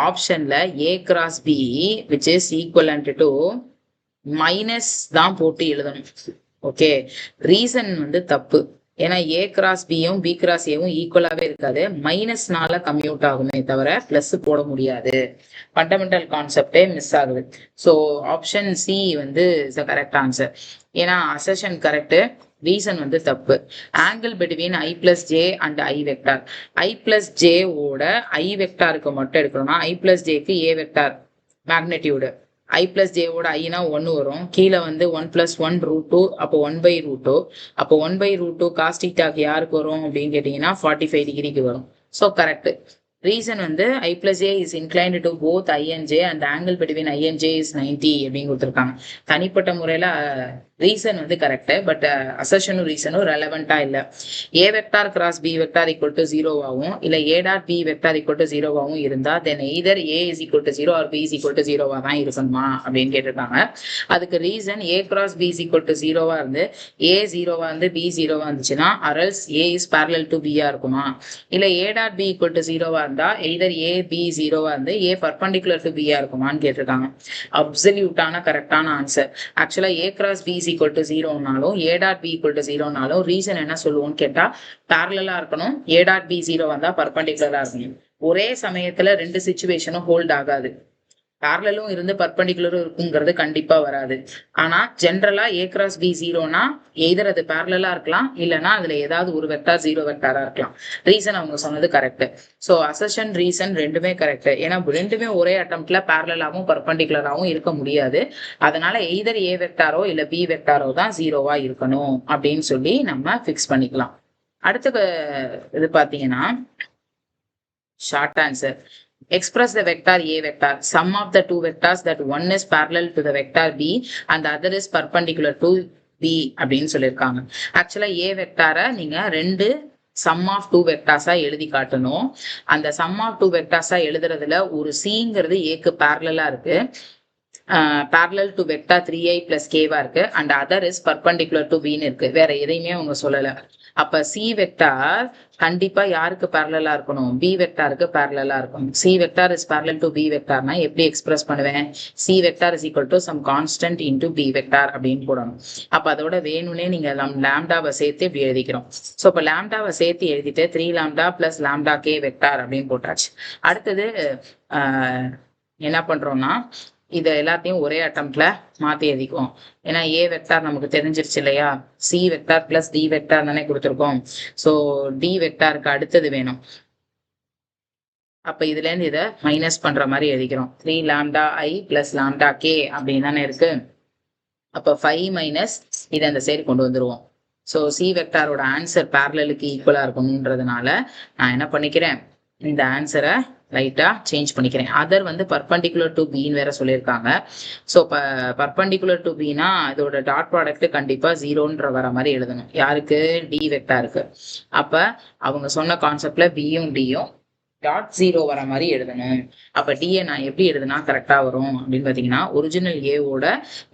ஆப்ஷன்ல a cross b which is equivalent to minus தான் போட்டு எழுதணும். ஓகே, ரீசன் வந்து தப்பு. ஏன்னா a கிராஸ் பியும் b கிராஸ் ஏவும் ஈக்குவலாவே இருக்காது, மைனஸ்னால கம்யூட் ஆகுமே தவிர பிளஸ் போட முடியாது. ஃபண்டமெண்டல் கான்செப்டே மிஸ் ஆகுது. ஸோ ஆப்ஷன் சி வந்து இஸ் த கரெக்ட் ஆன்சர். ஏன்னா அசர்ஷன் கரெக்ட், ரீசன் வந்து தப்பு. Angle between i plus J and i vector, i plus J ஓட i வெக்டாருக்கு மட்டும் எடுக்கணும்னா i பிளஸ் ஜேக்கு a vector magnitude, i plus J ஓட ஐனா 1 வரும். கீழே வந்து 1 + 1 √2, அப்போ 1/√2. அப்போ 1/√2 காஸ் தீட்டாக்கு யாருக்கு வரும் அப்படின்னு கேட்டீங்கன்னா 45 டிகிரிக்கு வரும். So correct. ரீசன் வந்து i plus J is inclined to both i and j and angle between i and j is 90 அப்படின்னு கொடுத்துருக்காங்க. தனிப்பட்ட முறையில ரீசன் வந்து கரெக்ட், பட் அசர்ஷனும் ரீசனும் ரெலவெண்டா இல்ல. A vector cross B vector equal to ஜீரோவாகவும் இல்ல A dot B vector equal to ஜீரோவாகவும் இருந்தா then either A is equal to zero or B is equal to ஜீரோவா தான் இருக்கணுமா அப்படின்னு கேட்டிருக்காங்க. அதுக்கு ரீசன் A cross B is equal to ஜீரோவா இருந்து ஏ ஜீரோவா இருந்து பி ஜீரோவா இருந்துச்சுன்னா அரல்ஸ் ஏ இஸ் பேரலல் டு பியா இருக்குமா, இல்ல A dot B equal to ஜீரோவா இருந்தா எய்தர் ஏ பி ஜீரோவா இருந்து ஏ பர்பண்டிகுலர் டு பியா இருக்குமான்னு கேட்டிருக்காங்க. அப்சல்யூட்டான கரெக்டான ஆன்சர். ஆக்சுவலா A cross B equal to ஜீரோனாலும் A dot B equal to ஜீரோனாலும் ரீசன் என்ன சொல்லுவோம்னு கேட்டா பேரலா இருக்கணும், ஏ டாட் பி ஜீரோ வந்தா பர்பண்டிகுலரா இருக்கணும். ஒரே சமயத்துல ரெண்டு சிச்சுவேஷனும் ஹோல்ட் ஆகாது. பேரலும் இருந்து பர்பண்டிகுலரும் இருக்குங்கிறது கண்டிப்பா வராது. ஆனா ஜென்ரலா ஏ கிராஸ் பி ஜீரோனா எய்தர் அது பேரலா இருக்கலாம், இல்லைன்னா அதுல ஏதாவது ஒரு வெக்டார் ஜீரோ வெக்டாரா இருக்கலாம். ரீசன் அவங்க சொன்னது கரெக்ட். ஸோ அசர்ஷன் ரீசன் ரெண்டுமே கரெக்ட். ஏன்னா ரெண்டுமே ஒரே அட்டம்ப்ட்ல பேரலாவும் பர்பண்டிகுலராகவும் இருக்க முடியாது. அதனால எய்தர் ஏ வெக்டாரோ இல்ல பி வெக்டாரோ தான் ஜீரோவா இருக்கணும் அப்படின்னு சொல்லி நம்ம பிக்ஸ் பண்ணிக்கலாம். அடுத்த இது பாத்தீங்கன்னா short answer. Express the vector A vector, sum of the two vectors that one is parallel to the vector B and the other is perpendicular to B அப்படின்னு சொல்லியிருக்காங்க. ஆக்சுவலா ஏ வெக்டாரை நீங்க ரெண்டு சம் ஆஃப் டூ வெக்டார்ஸா எழுதி காட்டணும். அந்த சம் ஆஃப் டூ வெக்டார்ஸா எழுதுறதுல ஒரு சிங்கிறது ஏக்கு பேரலா இருக்கு, parallel to vector 3i plus k-வா இருக்கு, and other is perpendicular to b ன்னு இருக்கு. வேற எதையுமே அவங்க சொல்லல. அப்ப சி வெக்டார் கண்டிப்பா யாருக்கு பேரலா இருக்கணும், பி வெக்டாருக்கு பேரலா இருக்கணும். C vector is parallel to B வெக்டார்னா எப்படி எக்ஸ்பிரஸ் பண்ணுவேன், C vector is equal to some constant into B vector அப்படின்னு போடணும். அப்ப அதோட வேணும்னே நீங்க லாம்டாவை சேர்த்து இப்படி எழுதிக்கிறோம். ஸோ இப்போ லாம்டாவை சேர்த்து எழுதிட்டு 3 lambda plus lambda K vector அப்படின்னு போட்டாச்சு. அடுத்தது என்ன பண்றோம்னா இதை எல்லாத்தையும் ஒரே அட்டம்ப்ட்ல மாத்தி எழுதிக்குவோம். ஏன்னா ஏ வெக்டார் நமக்கு தெரிஞ்சிருச்சு இல்லையா, C vector plus D vector தானே கொடுத்துருக்கோம். ஸோ டி வெக்டாருக்கு அடுத்தது வேணும். அப்ப இதுல இருந்து இதை மைனஸ் பண்ற மாதிரி எழுதிக்கிறோம். 3 லாம்டா ஐ பிளஸ் லாம்டா கே அப்படின்னு தானே இருக்கு. அப்ப 5 மைனஸ் இதை அந்த சைடு கொண்டு வந்துருவோம். ஸோ சி வெக்டாரோட ஆன்சர் பேரலலுக்கு ஈக்குவலா இருக்கணும்ன்றதுனால நான் என்ன பண்ணிக்கிறேன், இந்த ஆன்சரை லைட்டா சேஞ்ச் பண்ணிக்கிறேன். அதர் வந்து பர்பண்டிகுலர் டு பின்னு வேற சொல்லியிருக்காங்க. ஸோ பர்பண்டிகுலர் டு பின்னா இதோட டாட் ப்ராடக்ட் கண்டிப்பா ஜீரோன்ற வர மாதிரி எழுதணும். யாருக்கு, டி வெக்டாருக்கு. அப்ப அவங்க சொன்ன கான்செப்ட்ல பியும் டியும் டாட் ஜீரோ வர மாதிரி எழுதணும். அப்ப டிஏ நான் எப்படி எழுதுனா கரெக்டா வரும் அப்படின்னு பாத்தீங்கன்னா ஒரிஜினல் ஏவோட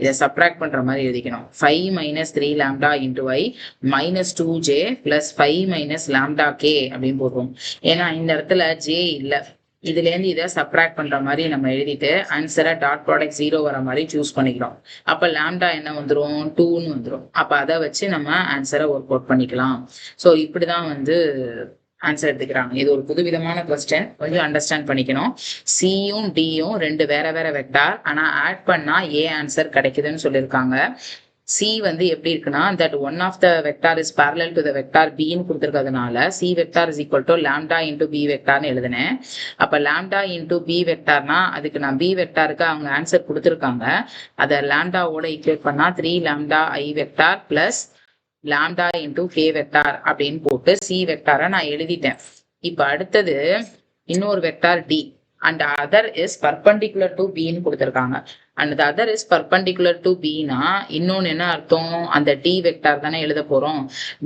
இதை சப்ராக்ட் பண்ற மாதிரி எழுதிக்கணும். 5 minus 3 lambda into I minus 2j plus 5 minus lambda K அப்படின்னு போடுவோம். ஏன்னா இந்த இடத்துல ஜே இல்லை, இதுல இருந்து இதை சப்ராக்ட் பண்ற மாதிரி நம்ம எழுதிட்டு ஆன்சரை டாட் ப்ராடக்ட் ஜீரோ வர மாதிரி சூஸ் பண்ணிக்கிறோம். அப்ப லாம்டா என்ன வந்துடும், 2ன்னு வந்துடும். அப்ப அதை வச்சு நம்ம ஆன்சரை ஒர்க் அவுட் பண்ணிக்கலாம். ஸோ இப்படிதான் வந்து ஆன்சர் எடுத்துக்கிறாங்க. இது ஒரு புதுவிதமான கொஸ்டின், கொஞ்சம் அண்டர்ஸ்டாண்ட் பண்ணிக்கணும். சியும் டியும் ரெண்டு வேற வேற வெக்டார், ஆனா ஆட் பண்ணா ஏ ஆன்சர் கிடைக்குதுன்னு சொல்லியிருக்காங்க. சி வந்து எப்படி இருக்குன்னா that one of the vector is parallel to the vector பின்னு கொடுத்துருக்கிறதுனால C vector is equal to lambda into B வெக்டார்னு எழுதினேன். அப்ப லாம்டா இன்டூ பி வெக்டார்னா அதுக்கு நான் பி வெக்டாருக்கு அவங்க ஆன்சர் கொடுத்துருக்காங்க. அதை லாம்டாவோட ஈக்குவேட் பண்ணா 3 lambda I vector plus lambda into K vector அப்படின்னு போட்டு சி வெக்டாரை நான் எழுதிட்டேன். இப்ப அடுத்தது இன்னொரு vector D and other is perpendicular to b ன்னு கொடுத்திருக்காங்க. and the other is perpendicular to b னா இன்னொன்னு என்ன அர்த்தம், அந்த d வெக்டார் தானே எழுத போறோம்.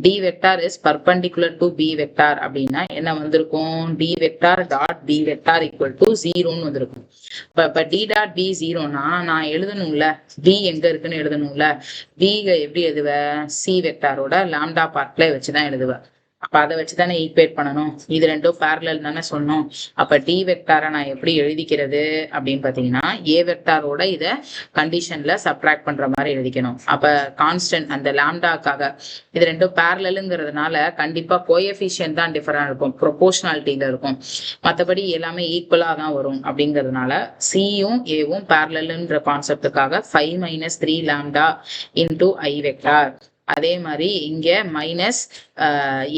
d vector is perpendicular to b vector அப்படின்னா என்ன வந்திருக்கும், d vector dot b vector equal to 0ன்னு வந்திருக்கும். இப்ப d டாட் b 0னா நான் எழுதணும்ல, d எங்க இருக்குன்னு எழுதணும்ல. b எப்படி எழுதுவேன், c வெக்டாரோட லாம்டா பார்ட்ல வச்சுதான் எழுதுவேன். அப்ப அதை வச்சுதானே ஈக்குவேட் பண்ணணும். இது ரெண்டும் பேரலல் தானே சொன்னோம். அப்ப டி வெக்டாரை நான் எப்படி எழுதிக்கிறது அப்படின்னு பாத்தீங்கன்னா ஏ வெக்டாரோட இதை கண்டிஷன்ல சப்ராக்ட் பண்ற மாதிரி எழுதிக்கணும். அப்ப கான்ஸ்டன்ட் அந்த லாம்டாக்காக இது ரெண்டும் பேரலலுங்கிறதுனால கண்டிப்பா கோஎஃபிஷியன்ட் தான் டிஃபரெண்ட் இருக்கும், ப்ரொபோர்ஷனாலிட்டியில இருக்கும். மற்றபடி எல்லாமே ஈக்குவலா தான் வரும். அப்படிங்கிறதுனால சியும் ஏவும் பேரலல்ன்ற கான்செப்டுக்காக 5 மைனஸ் 3 லாம்டா இன்டூ ஐ வெக்டார். அதே மாதிரி இங்க மைனஸ்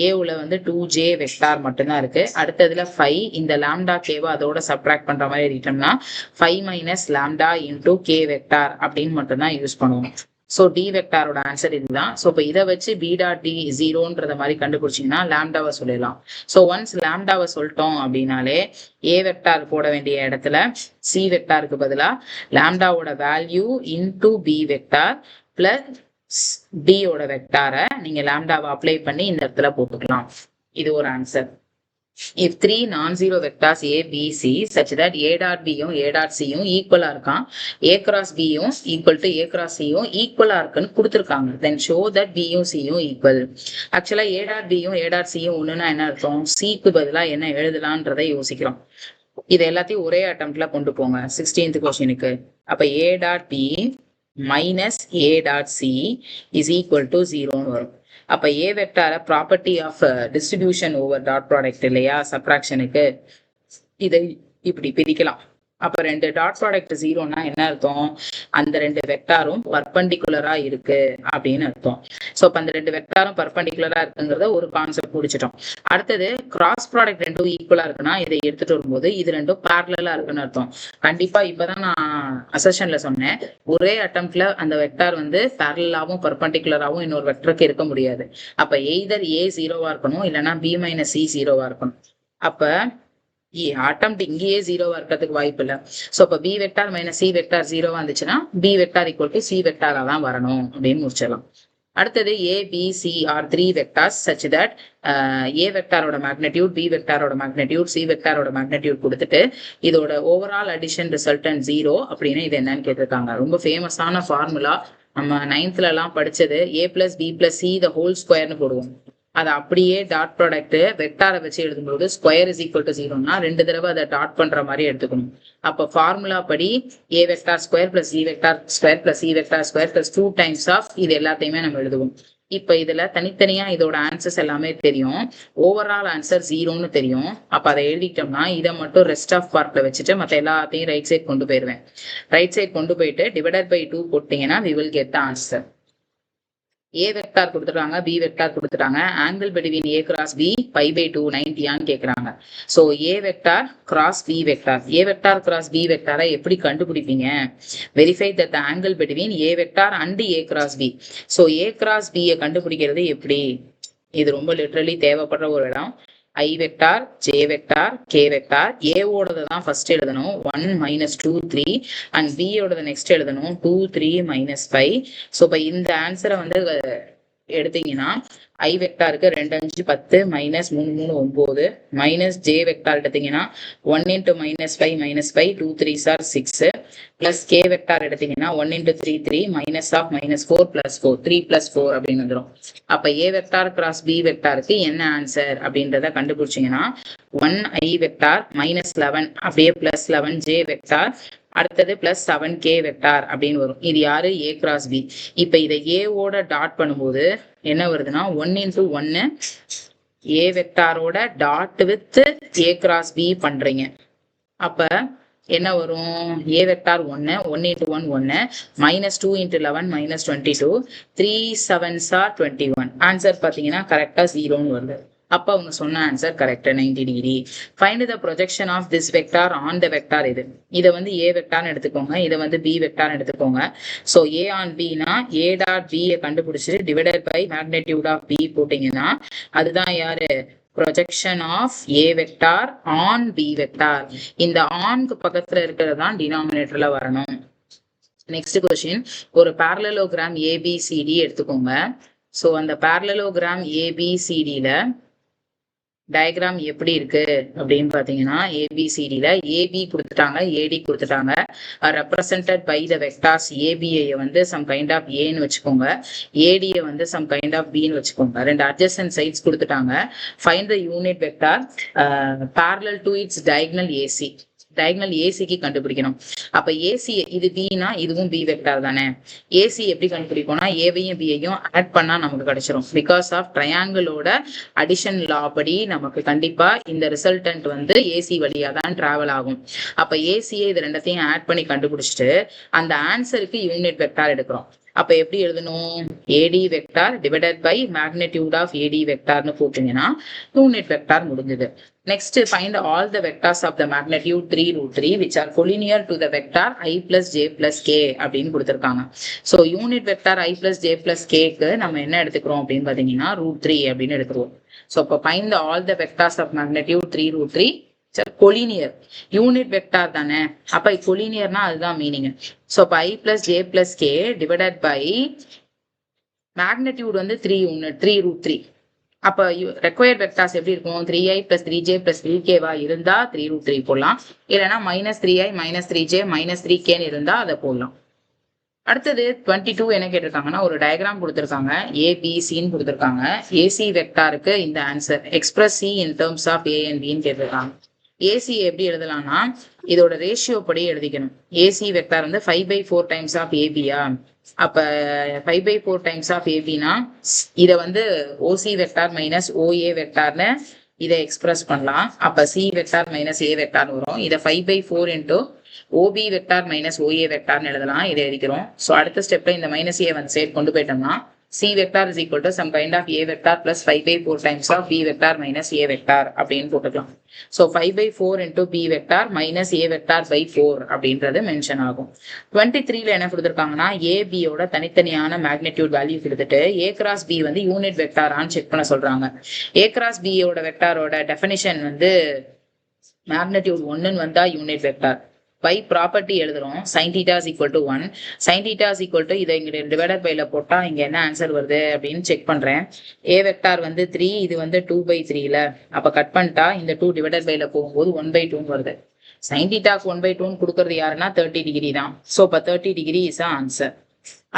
ஏவுல வந்து 2j வெக்டார் மட்டும்தான் இருக்கு. அடுத்ததுல 5 இந்த லாம்டா கேவை அதோட சப்ராக்ட் பண்ற மாதிரி எழுதிட்டோம்னா 5 minus lambda into K vector அப்படின்னு மட்டும்தான் யூஸ் பண்ணுவோம். ஸோ டி வெக்டாரோட ஆன்சர் இதுதான். ஸோ இப்போ இதை வச்சு பி டாட் டி ஜீரோன்றத மாதிரி கண்டுபிடிச்சிங்கன்னா லாம்டாவை சொல்லிடலாம். ஸோ ஒன்ஸ் லாம்டாவை சொல்லிட்டோம் அப்படின்னாலே ஏ வெக்டார் போட வேண்டிய இடத்துல சி வெக்டாருக்கு பதிலாக லாம்டாவோட value into B vector plus B ஓட வெக்டாரை நீங்க லாம்டாவை அப்ளை பண்ணி இந்த இடத்துல போட்டுக்கலாம். இது ஒரு answer. If three non-zero vectors A, B, C such that A dot B யும் A dot C யும் ஈக்குவலா இருக்கான், A cross B யும் equal to A cross C யும் ஈக்குவலா இருக்குன்னு கொடுத்துருக்காங்க, then show that B யும் C யும் ஈக்குவல். ஆக்சுவலா A dot B யும் A dot C யும் ஒண்ணுன்னா என்ன அர்த்தம்? C-க்கு பதிலா என்ன எழுதலான்றதை யோசிக்கிறோம். இது எல்லாத்தையும் ஒரே அட்டம்ப்ட்ல கொண்டு போங்க 16th கொஸ்டினுக்கு. அப்ப A dot B minus A dot C is equal to 0ன்னு வரும். அப்ப A வெக்டார property of distribution over dot product இல்லையா சப்ராக்ஷனுக்கு, இதை இப்படி பிரிக்கலாம். அப்ப ரெண்டு டாட் ப்ராடக்ட் 0னா என்ன அர்த்தம்? அந்த ரெண்டு வெக்டாரும் பர்பண்டிகுலரா இருக்கு அப்படின்னு அர்த்தம். சோ அப்ப அந்த ரெண்டு வெக்டாரும் பர்பண்டிகுலரா இருக்குங்கிறத ஒரு கான்செப்ட் முடிச்சிட்டோம். அடுத்தது கிராஸ் ப்ராடக்ட் ரெண்டும் ஈக்குவலா இருக்குன்னா இதை எடுத்துட்டு வரும்போது இது ரெண்டும் பேரலா இருக்குன்னு அர்த்தம். கண்டிப்பா இப்பதான் நான் அசெஷன்ல சொன்னேன், ஒரே அட்டம்ப்ட்ல அந்த வெக்டார் வந்து பேரலாவும் பர்பண்டிகுலராவும் இன்னொரு வெக்டருக்கு இருக்க முடியாது. அப்ப எய்தர் A 0வா இருக்கணும், இல்லைன்னா B - C 0வா இருக்கணும். அப்ப அட்டம்ப்ட் இங்கேயே 0வா இருக்கிறதுக்கு வாய்ப்பு இல்லை. ஸோ அப்போ B வெக்டார் - C வெக்டார் 0வா இருந்துச்சுன்னா B vector equal to C வெக்டாரா தான் வரணும் அப்படின்னு முடிச்சிடலாம். அடுத்தது A, B, C are three vectors such that A வெக்டாரோட மேக்னிடியூட், B வெக்டாரோட மேக்னிடியூட், C வெக்டாரோட மேக்னிடியூட் கொடுத்துட்டு இதோட ஓவரால் அடிஷன் ரிசல்டன்ட் 0 அப்படின்னு இது என்னன்னு கேட்டிருக்காங்க. ரொம்ப ஃபேமஸான ஃபார்முலா, நம்ம 9th எல்லாம் படிச்சது. A + B + C the whole squareன்னு போடுவோம். அதை அப்படியே டாட் ப்ராடக்ட் வெக்டாரை வச்சு எழுதும்போது ஸ்கொயர் இஸ் ஈக்குவல் டு 0னா ரெண்டு தடவை அதை டாட் பண்ற மாதிரி எடுத்துக்கணும். அப்ப ஃபார்முலா படி A vector square + B vector square + C vector square + 2 times of இது எல்லாத்தையுமே நம்ம எழுதுவோம். இப்ப இதுல தனித்தனியா இதோட ஆன்சர்ஸ் எல்லாமே தெரியும். ஓவரால் ஆன்சர் 0ன்னு தெரியும். அப்ப அதை எழுதிட்டோம்னா இதை மட்டும் ரெஸ்ட் ஆஃப் பார்ட்ல வச்சுட்டு மற்ற எல்லாத்தையும் ரைட் சைட் கொண்டு போயிருவேன். ரைட் சைட் கொண்டு போயிட்டு டிவைடட் பை 2 போட்டீங்கன்னா we will get the answer. A vector கொடுத்துட்டாங்க, B வெக்டார் கொடுத்துட்டாங்க. Angle between A cross B π/2 90 கேக்குறாங்க. So A vector cross B vector, A vector cross B வெக்டாரை எப்படி கண்டுபிடிப்பீங்க? Verify that the angle between A vector and A cross B. So A cross B கண்டுபிடிக்கிறது எப்படி? இது ரொம்ப literally தேவைப்படுற ஒரு இடம். I vector, J vector, K vector. A ஓடது தான் ஃபர்ஸ்ட் எழுதணும் 1 - 2 3 அண்ட் B ஓடது நெக்ஸ்ட் எழுதணும் 2 3 - 5. ஸோ இப்போ இந்த ஆன்சரை வந்து எடுத்தீங்கன்னா I வெக்டாருக்கு 2 5 10 - 3 3 9 மைனஸ் J வெக்டார் எடுத்தீங்கன்னா 1 × -5 - 5 2 3s are 6 plus K vector எடுத்தீங்கன்னா 1 × 3 3 -4 + 4 3 + 4 அப்படின்னு வந்துடும். அப்ப A வெக்டார் கிராஸ் B வெக்டாருக்கு என்ன ஆன்சர் அப்படின்றத கண்டுபிடிச்சிங்கன்னா 1I வெக்டார் -11 அப்படியே +11 J வெக்டார், அடுத்தது +7K வெக்டார் அப்படின்னு வரும். இது யாரு? A cross B. இப்ப இதை A ஓட டாட் பண்ணும்போது என்ன வருதுன்னா 1 × 1 A வெக்டாரோட dot with A cross B பண்றீங்க. அப்ப என்ன வரும்? A vector 1 1 × 1 1 -2 × 11 -22 3 7s are 21. Answer பாத்தீங்கன்னா கரெக்டா 0ன்னு வருது. அப்ப அவங்க சொன்ன answer correct 90 degree. Find the projection of this vector on the vector. இதை வந்து A வெக்டார்னு எடுத்துக்கோங்க, இதை வந்து B வெக்டார்னு எடுத்துக்கோங்க. ஸோ A ஆன் Bனா A டாட் B கண்டுபிடிச்சிட்டு divided by magnitude of B போட்டீங்கன்னா அதுதான் யாரு? Projection of A vector on B vector. இந்த ஆன்க்கு பக்கத்துல இருக்கிறது தான் டினாமினேட்டர்ல வரணும். நெக்ஸ்ட் கொஸ்டின், ஒரு parallelogram ABCD எடுத்துக்கோங்க. ஸோ அந்த parallelogram ABCDல டயக்ராம் எப்படி இருக்கு அப்படின்னு பாத்தீங்கன்னா ABCDல AB கொடுத்துட்டாங்க, AD கொடுத்துட்டாங்க. ரெப்ரசன்டட் பை த வெக்டார்ஸ் ABஐ வந்து சம் கைண்ட் ஆஃப் Aன்னு வச்சுக்கோங்க, ADஐ வந்து சம் கைண்ட் ஆஃப் Bன்னு வச்சுக்கோங்க. ரெண்டு அட்ஜசன்ட் சைட்ஸ் கொடுத்துட்டாங்க. Find the unit vector parallel to its diagonal AC. Diagonal ஏசிக்கு கண்டுபிடிக்கணும். அப்ப ஏசி இது பினா இதுவும் பி வெக்டார் தானே. ஏசி எப்படி கண்டுபிடிப்போம்னா ஏவையும் பியையும் ஆட் பண்ணா நமக்கு கிடைச்சிரும். பிகாஸ் ஆஃப் ட்ரையாங்கிளோட அடிஷன் லா படி நமக்கு கண்டிப்பா இந்த ரிசல்டன்ட் வந்து ஏசி வழியா தான் டிராவல் ஆகும். அப்ப ஏசியை இது ரெண்டத்தையும் ஆட் பண்ணி கண்டுபிடிச்சிட்டு அந்த ஆன்சருக்கு யூனிட் வெக்டார் எடுக்கிறோம். அப்ப எப்படி எழுதணும்? AD vector divided by magnitude of AD வெக்டார்னு போட்டீங்கன்னா யூனிட் வெக்டார் முடிஞ்சது. Next, find all the vectors of the magnitude 3√3 which are collinear to the vector I plus j plus k அப்படின்னு கொடுத்திருக்காங்க. So unit vector I plus j plus k க்கு நம்ம என்ன எடுத்துக்கிறோம் அப்படின்னு பாத்தீங்கன்னா √3 அப்படின்னு எடுத்துருவோம். So அப்ப find all the vectors of magnitude 3√3 collinear unit vector தானே. அப்ப கொலினியர்னா அதுதான் மீனிங். ஸோ அப்ப I plus j plus k divided by magnitude வந்து 3 யூனிட் 3√3. அப்போ ரெக்வயர்ட் வெக்டார்ஸ் எப்படி இருக்கும்? 3i + 3j + 3kவா இருந்தா 3√3 போடலாம். இல்லைன்னா -3i -3j -3kன்னு இருந்தா அதை போடலாம். அடுத்தது 22 என்ன கேட்டிருக்காங்கன்னா, ஒரு டயக்ராம் கொடுத்துருக்காங்க, ஏபிசின்னு கொடுத்துருக்காங்க. ஏசி வெக்டாருக்கு இந்த answer express C in terms of A and பின்னு கேட்டிருக்காங்க. ஏசி எப்படி எழுதலாம்னா, இதோட ரேஷியோ படி எழுதிக்கணும். ஏசி வெக்டார் வந்து 5/4 டைம்ஸ் ஆஃப் ஏபியா. அப்ப 5/4 டைம்ஸ் ஆஃப் ஏபினா இதை வந்து ஓசி வெக்டார் மைனஸ் ஓஏ வெக்டார்னு இதை எக்ஸ்பிரஸ் பண்ணலாம். அப்ப சி வெக்டார் மைனஸ் ஏ வெக்டார்னு வரும். இதை 5/4 into OB vector minus OA வெக்டார்னு எழுதலாம். இதை எழுதிக்கிறோம். ஸோ அடுத்த ஸ்டெப்ல இந்த மைனஸ் ஏ வந்து சைட் கொண்டு போயிட்டோம்னா C vector is equal to some kind of A vector plus 5/4 times of B vector minus A vector அப்படின்னு போட்டுக்கலாம். So 5/4 into B vector minus A vector by 4 அப்படின்றது மென்ஷன் ஆகும். 23ல என்ன கொடுத்துருக்காங்கன்னா, AB யோட தனித்தனியான மேக்னிடியூட் வேல்யூ கொடுத்துட்டு A cross B வந்து யூனிட் வெக்டாரான்னு செக் பண்ண சொல்றாங்க. A cross B யோட வெக்டாரோட டெஃபினிஷன் வந்து மேக்னிடியூட் 1ன்னு வந்தா யூனிட் வெக்டார். பை ப்ராப்பர்ட்டி எழுதுறோம். sin theta is equal to 1. sin theta is equal to இதை இங்க டிவைடட் பைல போட்டா இங்க என்ன ஆன்சர் வருது அப்படின்னு செக் பண்றேன். A வெக்டார் வந்து 3, இது வந்து 2/3ல. அப்ப கட் பண்ணிட்டா இந்த 2 டிவைடட் பைல போகும்போது 1/2 வருது. sin thetaக்கு 1/2 கொடுக்கறது யாருன்னா 30 டிகிரி தான். ஸோ இப்போ 30 டிகிரி இஸ் ஆன்சர்.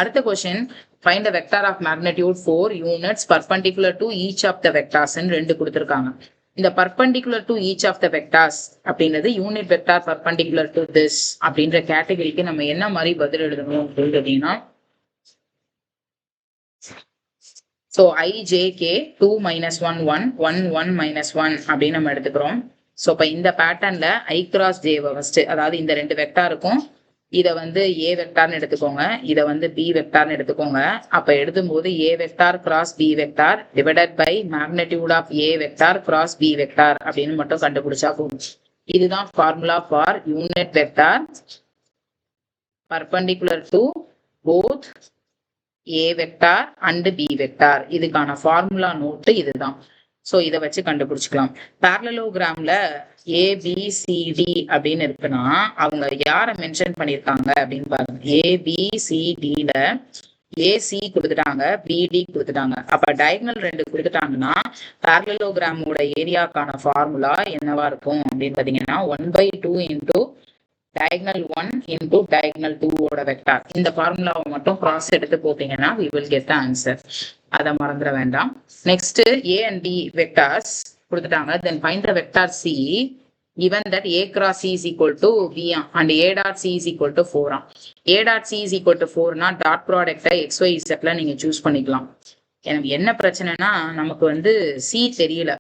அடுத்த question, find the vector of magnitude 4 units perpendicular to each of the vectors 2 கொடுத்துருக்காங்க. இந்த perpendicular to each of the vectors அப்படின்றது unit vector perpendicular to this அப்படின்ற கேட்டகரிக்கு நம்ம என்ன மாதிரி பதில் எழுதணும் அப்படின்னா, ஸோ IJK 2 - 1 1 1 1 -1 அப்படின்னு நம்ம எடுத்துக்கிறோம். ஸோ இப்போ இந்த பேட்டர்ன்ல I cross J ஃபர்ஸ்ட், அதாவது இந்த 2 வெக்டாருக்கும் இதை வந்து A வெக்டார்னு எடுத்துக்கோங்க, இதை வந்து B வெக்டார்னு எடுத்துக்கோங்க. அப்ப எழுதும்போது A vector cross B vector divided by magnitude of A vector cross B vector அப்படின்னு மட்டும் கண்டுபிடிச்சா போதும். இதுதான் formula for unit vector perpendicular to both A vector and B vector. இதுக்கான ஃபார்முலா நோட்டு இதுதான். ஸோ இதை வச்சு கண்டுபிடிச்சிக்கலாம். பேரலோகிராம்ல ABCD அப்படின்னு இருக்குன்னா அவங்க யாரை மென்ஷன் பண்ணியிருக்காங்க அப்படின்னு பாருங்க. ABCDல AC கொடுத்துட்டாங்க, BD கொடுத்துட்டாங்க. அப்ப டயகனல் 2 கொடுத்துட்டாங்கன்னா பேரலோகிராமோட ஏரியாக்கான ஃபார்முலா என்னவா இருக்கும் அப்படின்னு பாத்தீங்கன்னா 1/2 இன்டூ diagonal 1 into diagonal 2 ஓட வெக்டார். இந்த ஃபார்முலாவை மட்டும் கிராஸ் எடுத்து போட்டீங்கன்னா we will get the answer. அதை மறந்துட வேண்டாம். Next A and B vectors கொடுத்துட்டாங்க. Then find the vector C given that A cross C is equal to B and A dot C is equal to 4. A dot C is equal to 4னா dot ப்ராடக்டை XYZ நீங்க choose பண்ணிக்கலாம். எனக்கு என்ன பிரச்சனைனா நமக்கு வந்து C தெரியல.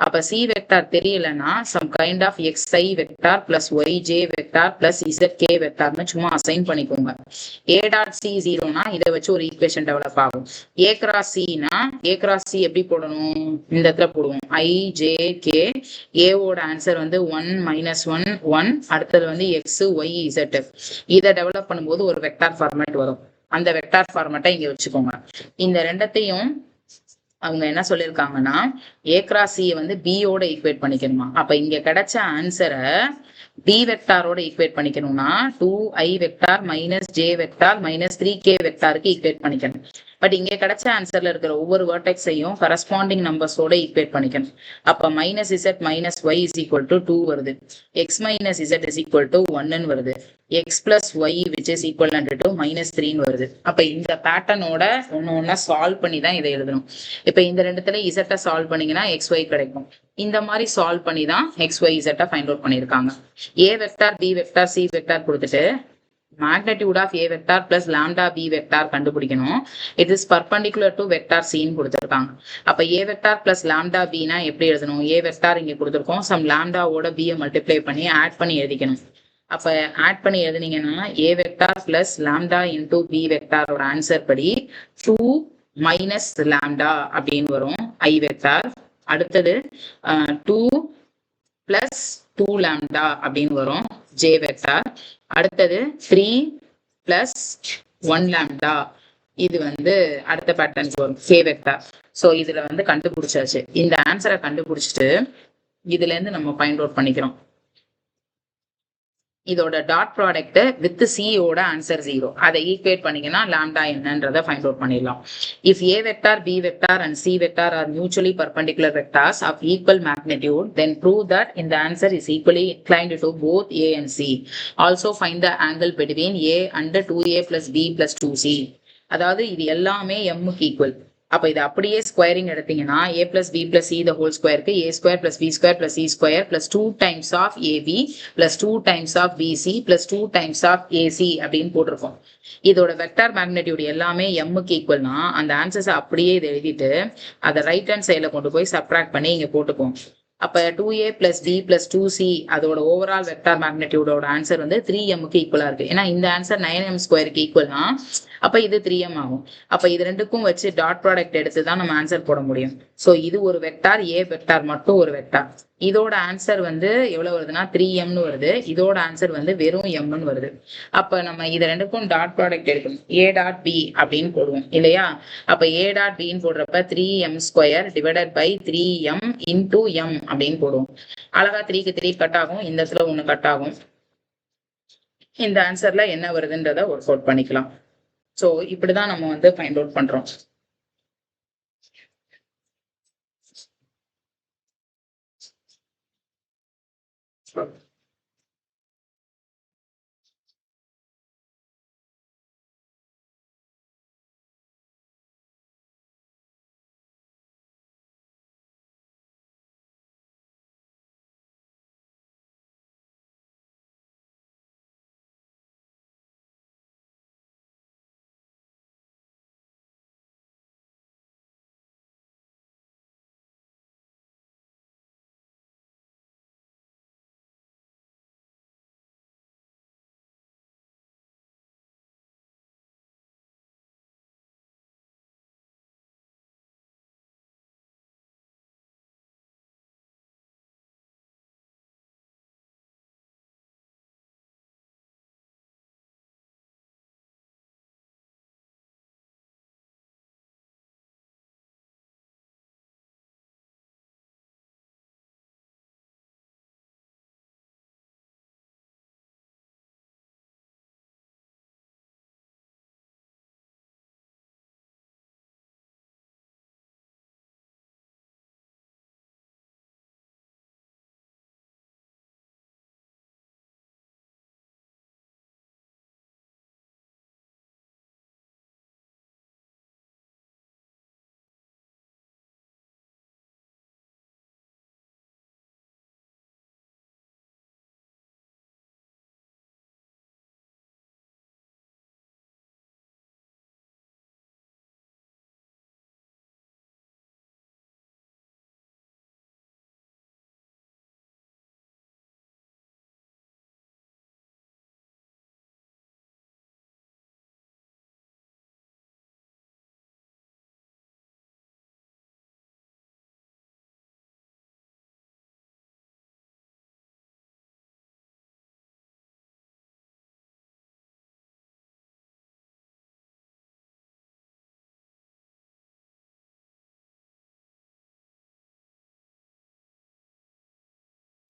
அப்ப C வெக்டார் தெரியலன்னா some kind of xi vector plus yj vector plus zk வெக்டார்னு சும்மா அசைன் பண்ணிக்கோங்க. A டாட் C 0னா இதை வச்சு ஒரு ஈக்குவேஷன் டெவலப் ஆகும். A கிராஸ் சினா A கிராஸ் C எப்படி போடணும்? இந்த இடத்துல போடுவோம் IJK. ஏவோட ஆன்சர் வந்து 1 - 1 1, அடுத்தது வந்து x y z. இதை டெவலப் பண்ணும்போது ஒரு வெக்டார் ஃபார்மேட் வரும். அந்த வெக்டார் ஃபார்மேட்டை இங்க வச்சுக்கோங்க. இந்த ரெண்டத்தையும் அவங்க என்ன சொல்லியிருக்காங்கன்னா A cross C வந்து B ஓட ஈக்குவேட் பண்ணிக்கணுமா. அப்ப இங்க கிடைச்ச ஆன்சரை B வெக்டாரோட ஈக்குவேட் பண்ணிக்கணும்னா 2i vector minus J vector minus 3k வெக்டாருக்கு ஈக்குவேட் பண்ணிக்கணும். பட் இங்க கிடைச்ச ஆன்சர்ல இருக்கிற ஒவ்வொரு வேர்டெக்ஸையும் கரஸ்பாண்டிங் நம்பர்ஸோட ஈக்குவேட் பண்ணிக்கணும். அப்ப -z - y is equal to 2 வருது. x - z is equal to 1 வருது. x plus y which is equivalent to -3 வருது. அப்ப இந்த பேட்டர்னோட ஒண்ணு சால்வ் பண்ணி தான் இதை எழுதணும். இப்ப இந்த ரெண்டுத்துல z சால்வ் பண்ணீங்கன்னா xy கிடைக்கும். இந்த மாதிரி சால்வ் பண்ணி தான் xyz ஃபைண்ட் அவுட் பண்ணிருக்காங்க. A vector B vector C vector கொடுத்துட்டு magnitude of A vector plus lambda B vector கண்டுபிடிக்கணும். it is perpendicular to vector C ன்னு கொடுத்திருக்காங்க. அப்ப A vector plus lambda B னா எப்படி எழுதணும்? A vector இங்க கொடுத்திருக்கோம், some lambda ஓட B மல்டிப்ளை பண்ணி ஆட் பண்ணி எழுதிக்கணும். அப்ப ஆட் பண்ணி எழுதினீங்கன்னா A vector plus lambda into B vector ஓட ஆன்சர் படி 2 minus lambda அப்படின்னு வரும் I vector. அடுத்தது 2 plus 2 lambda அப்படின்னு வரும் J vector. அடுத்தது 3 plus 1 lambda, இது வந்து அடுத்த பேட்டர்னுக்கு வரும் K வெக்டார். ஸோ இதுல வந்து கண்டுபிடிச்சாச்சு. இந்த ஆன்சரை கண்டுபிடிச்சிட்டு இதுல இருந்து நம்ம ஃபைண்ட் அவுட் பண்ணிக்கிறோம். இதோட டாட் ப்ராடக்ட் வித் சியோட ஆன்சர் 0. அதை ஈக்குவேட் பண்ணீங்கன்னா லாம்டா என்னன்றதை ஃபைண்ட் அவுட் பண்ணிடலாம். If A vector, B vector and C vector are mutually perpendicular vectors of equal magnitude, then prove that in the answer is equally inclined to both A and C. Also find the angle between A and 2A plus B plus 2C. அதாவது இது எல்லாமே m-க்கு equal. அப்ப இது அப்படியே squaring எடுத்தீங்கன்னா a plus b plus c the whole square-க்கு a square plus b square plus c square plus 2 times of ab plus 2 times of bc plus 2 times of ac அப்படின்னு போட்டிருக்கோம். இதோட வெக்டார் மேக்னிடியூட் எல்லாமே m-க்கு ஈக்குவல்னா அந்த answers அப்படியே இதை எழுதிட்டு அதை ரைட் ஹேண்ட் சைடில் கொண்டு போய் சப்ட்ராக்ட் பண்ணி இங்க போட்டுப்போம். அப்ப 2a plus b plus 2c அதோட ஓவரால் வெக்டார் மேக்னிடியூடோட ஆன்சர் வந்து 3m-க்கு ஈக்குவலா இருக்கு. ஏன்னா இந்த ஆன்சர் 9m ஸ்கொயருக்கு ஈக்குவல்னா அப்ப இது 3m ஆகும். அப்ப இது ரெண்டுக்கும் வச்சு டாட் ப்ராடக்ட் எடுத்து தான் நம்ம ஆன்சர் போட முடியும். சோ இது ஒரு வெக்டார், ஏ வெக்டார் மட்டும் ஒரு வெக்டார். இதோட ஆன்சர் வந்து எவ்வளவு வருதுன்னா 3mனு வருது. இதோட ஆன்சர் வந்து வெறும் mனு வருது. அப்ப நம்ம இது ரெண்டுக்கும் டாட் ப்ராடக்ட் எடுக்கணும். a டாட் b அப்படின்னு போடுவோம் இல்லையா? அப்ப a டாட் bன்னு போடுறப்ப 3m square divided by 3m into m அப்படின்னு போடுவோம். அழகா 3க்கு 3 கட் ஆகும், இந்த இடத்துல 1 கட் ஆகும். இந்த ஆன்சர்ல என்ன வருதுன்றத ஒர்க் அவுட் பண்ணிக்கலாம். சோ இப்படிதான் நம்ம வந்து ஃபைண்ட் அவுட் பண்றோம்.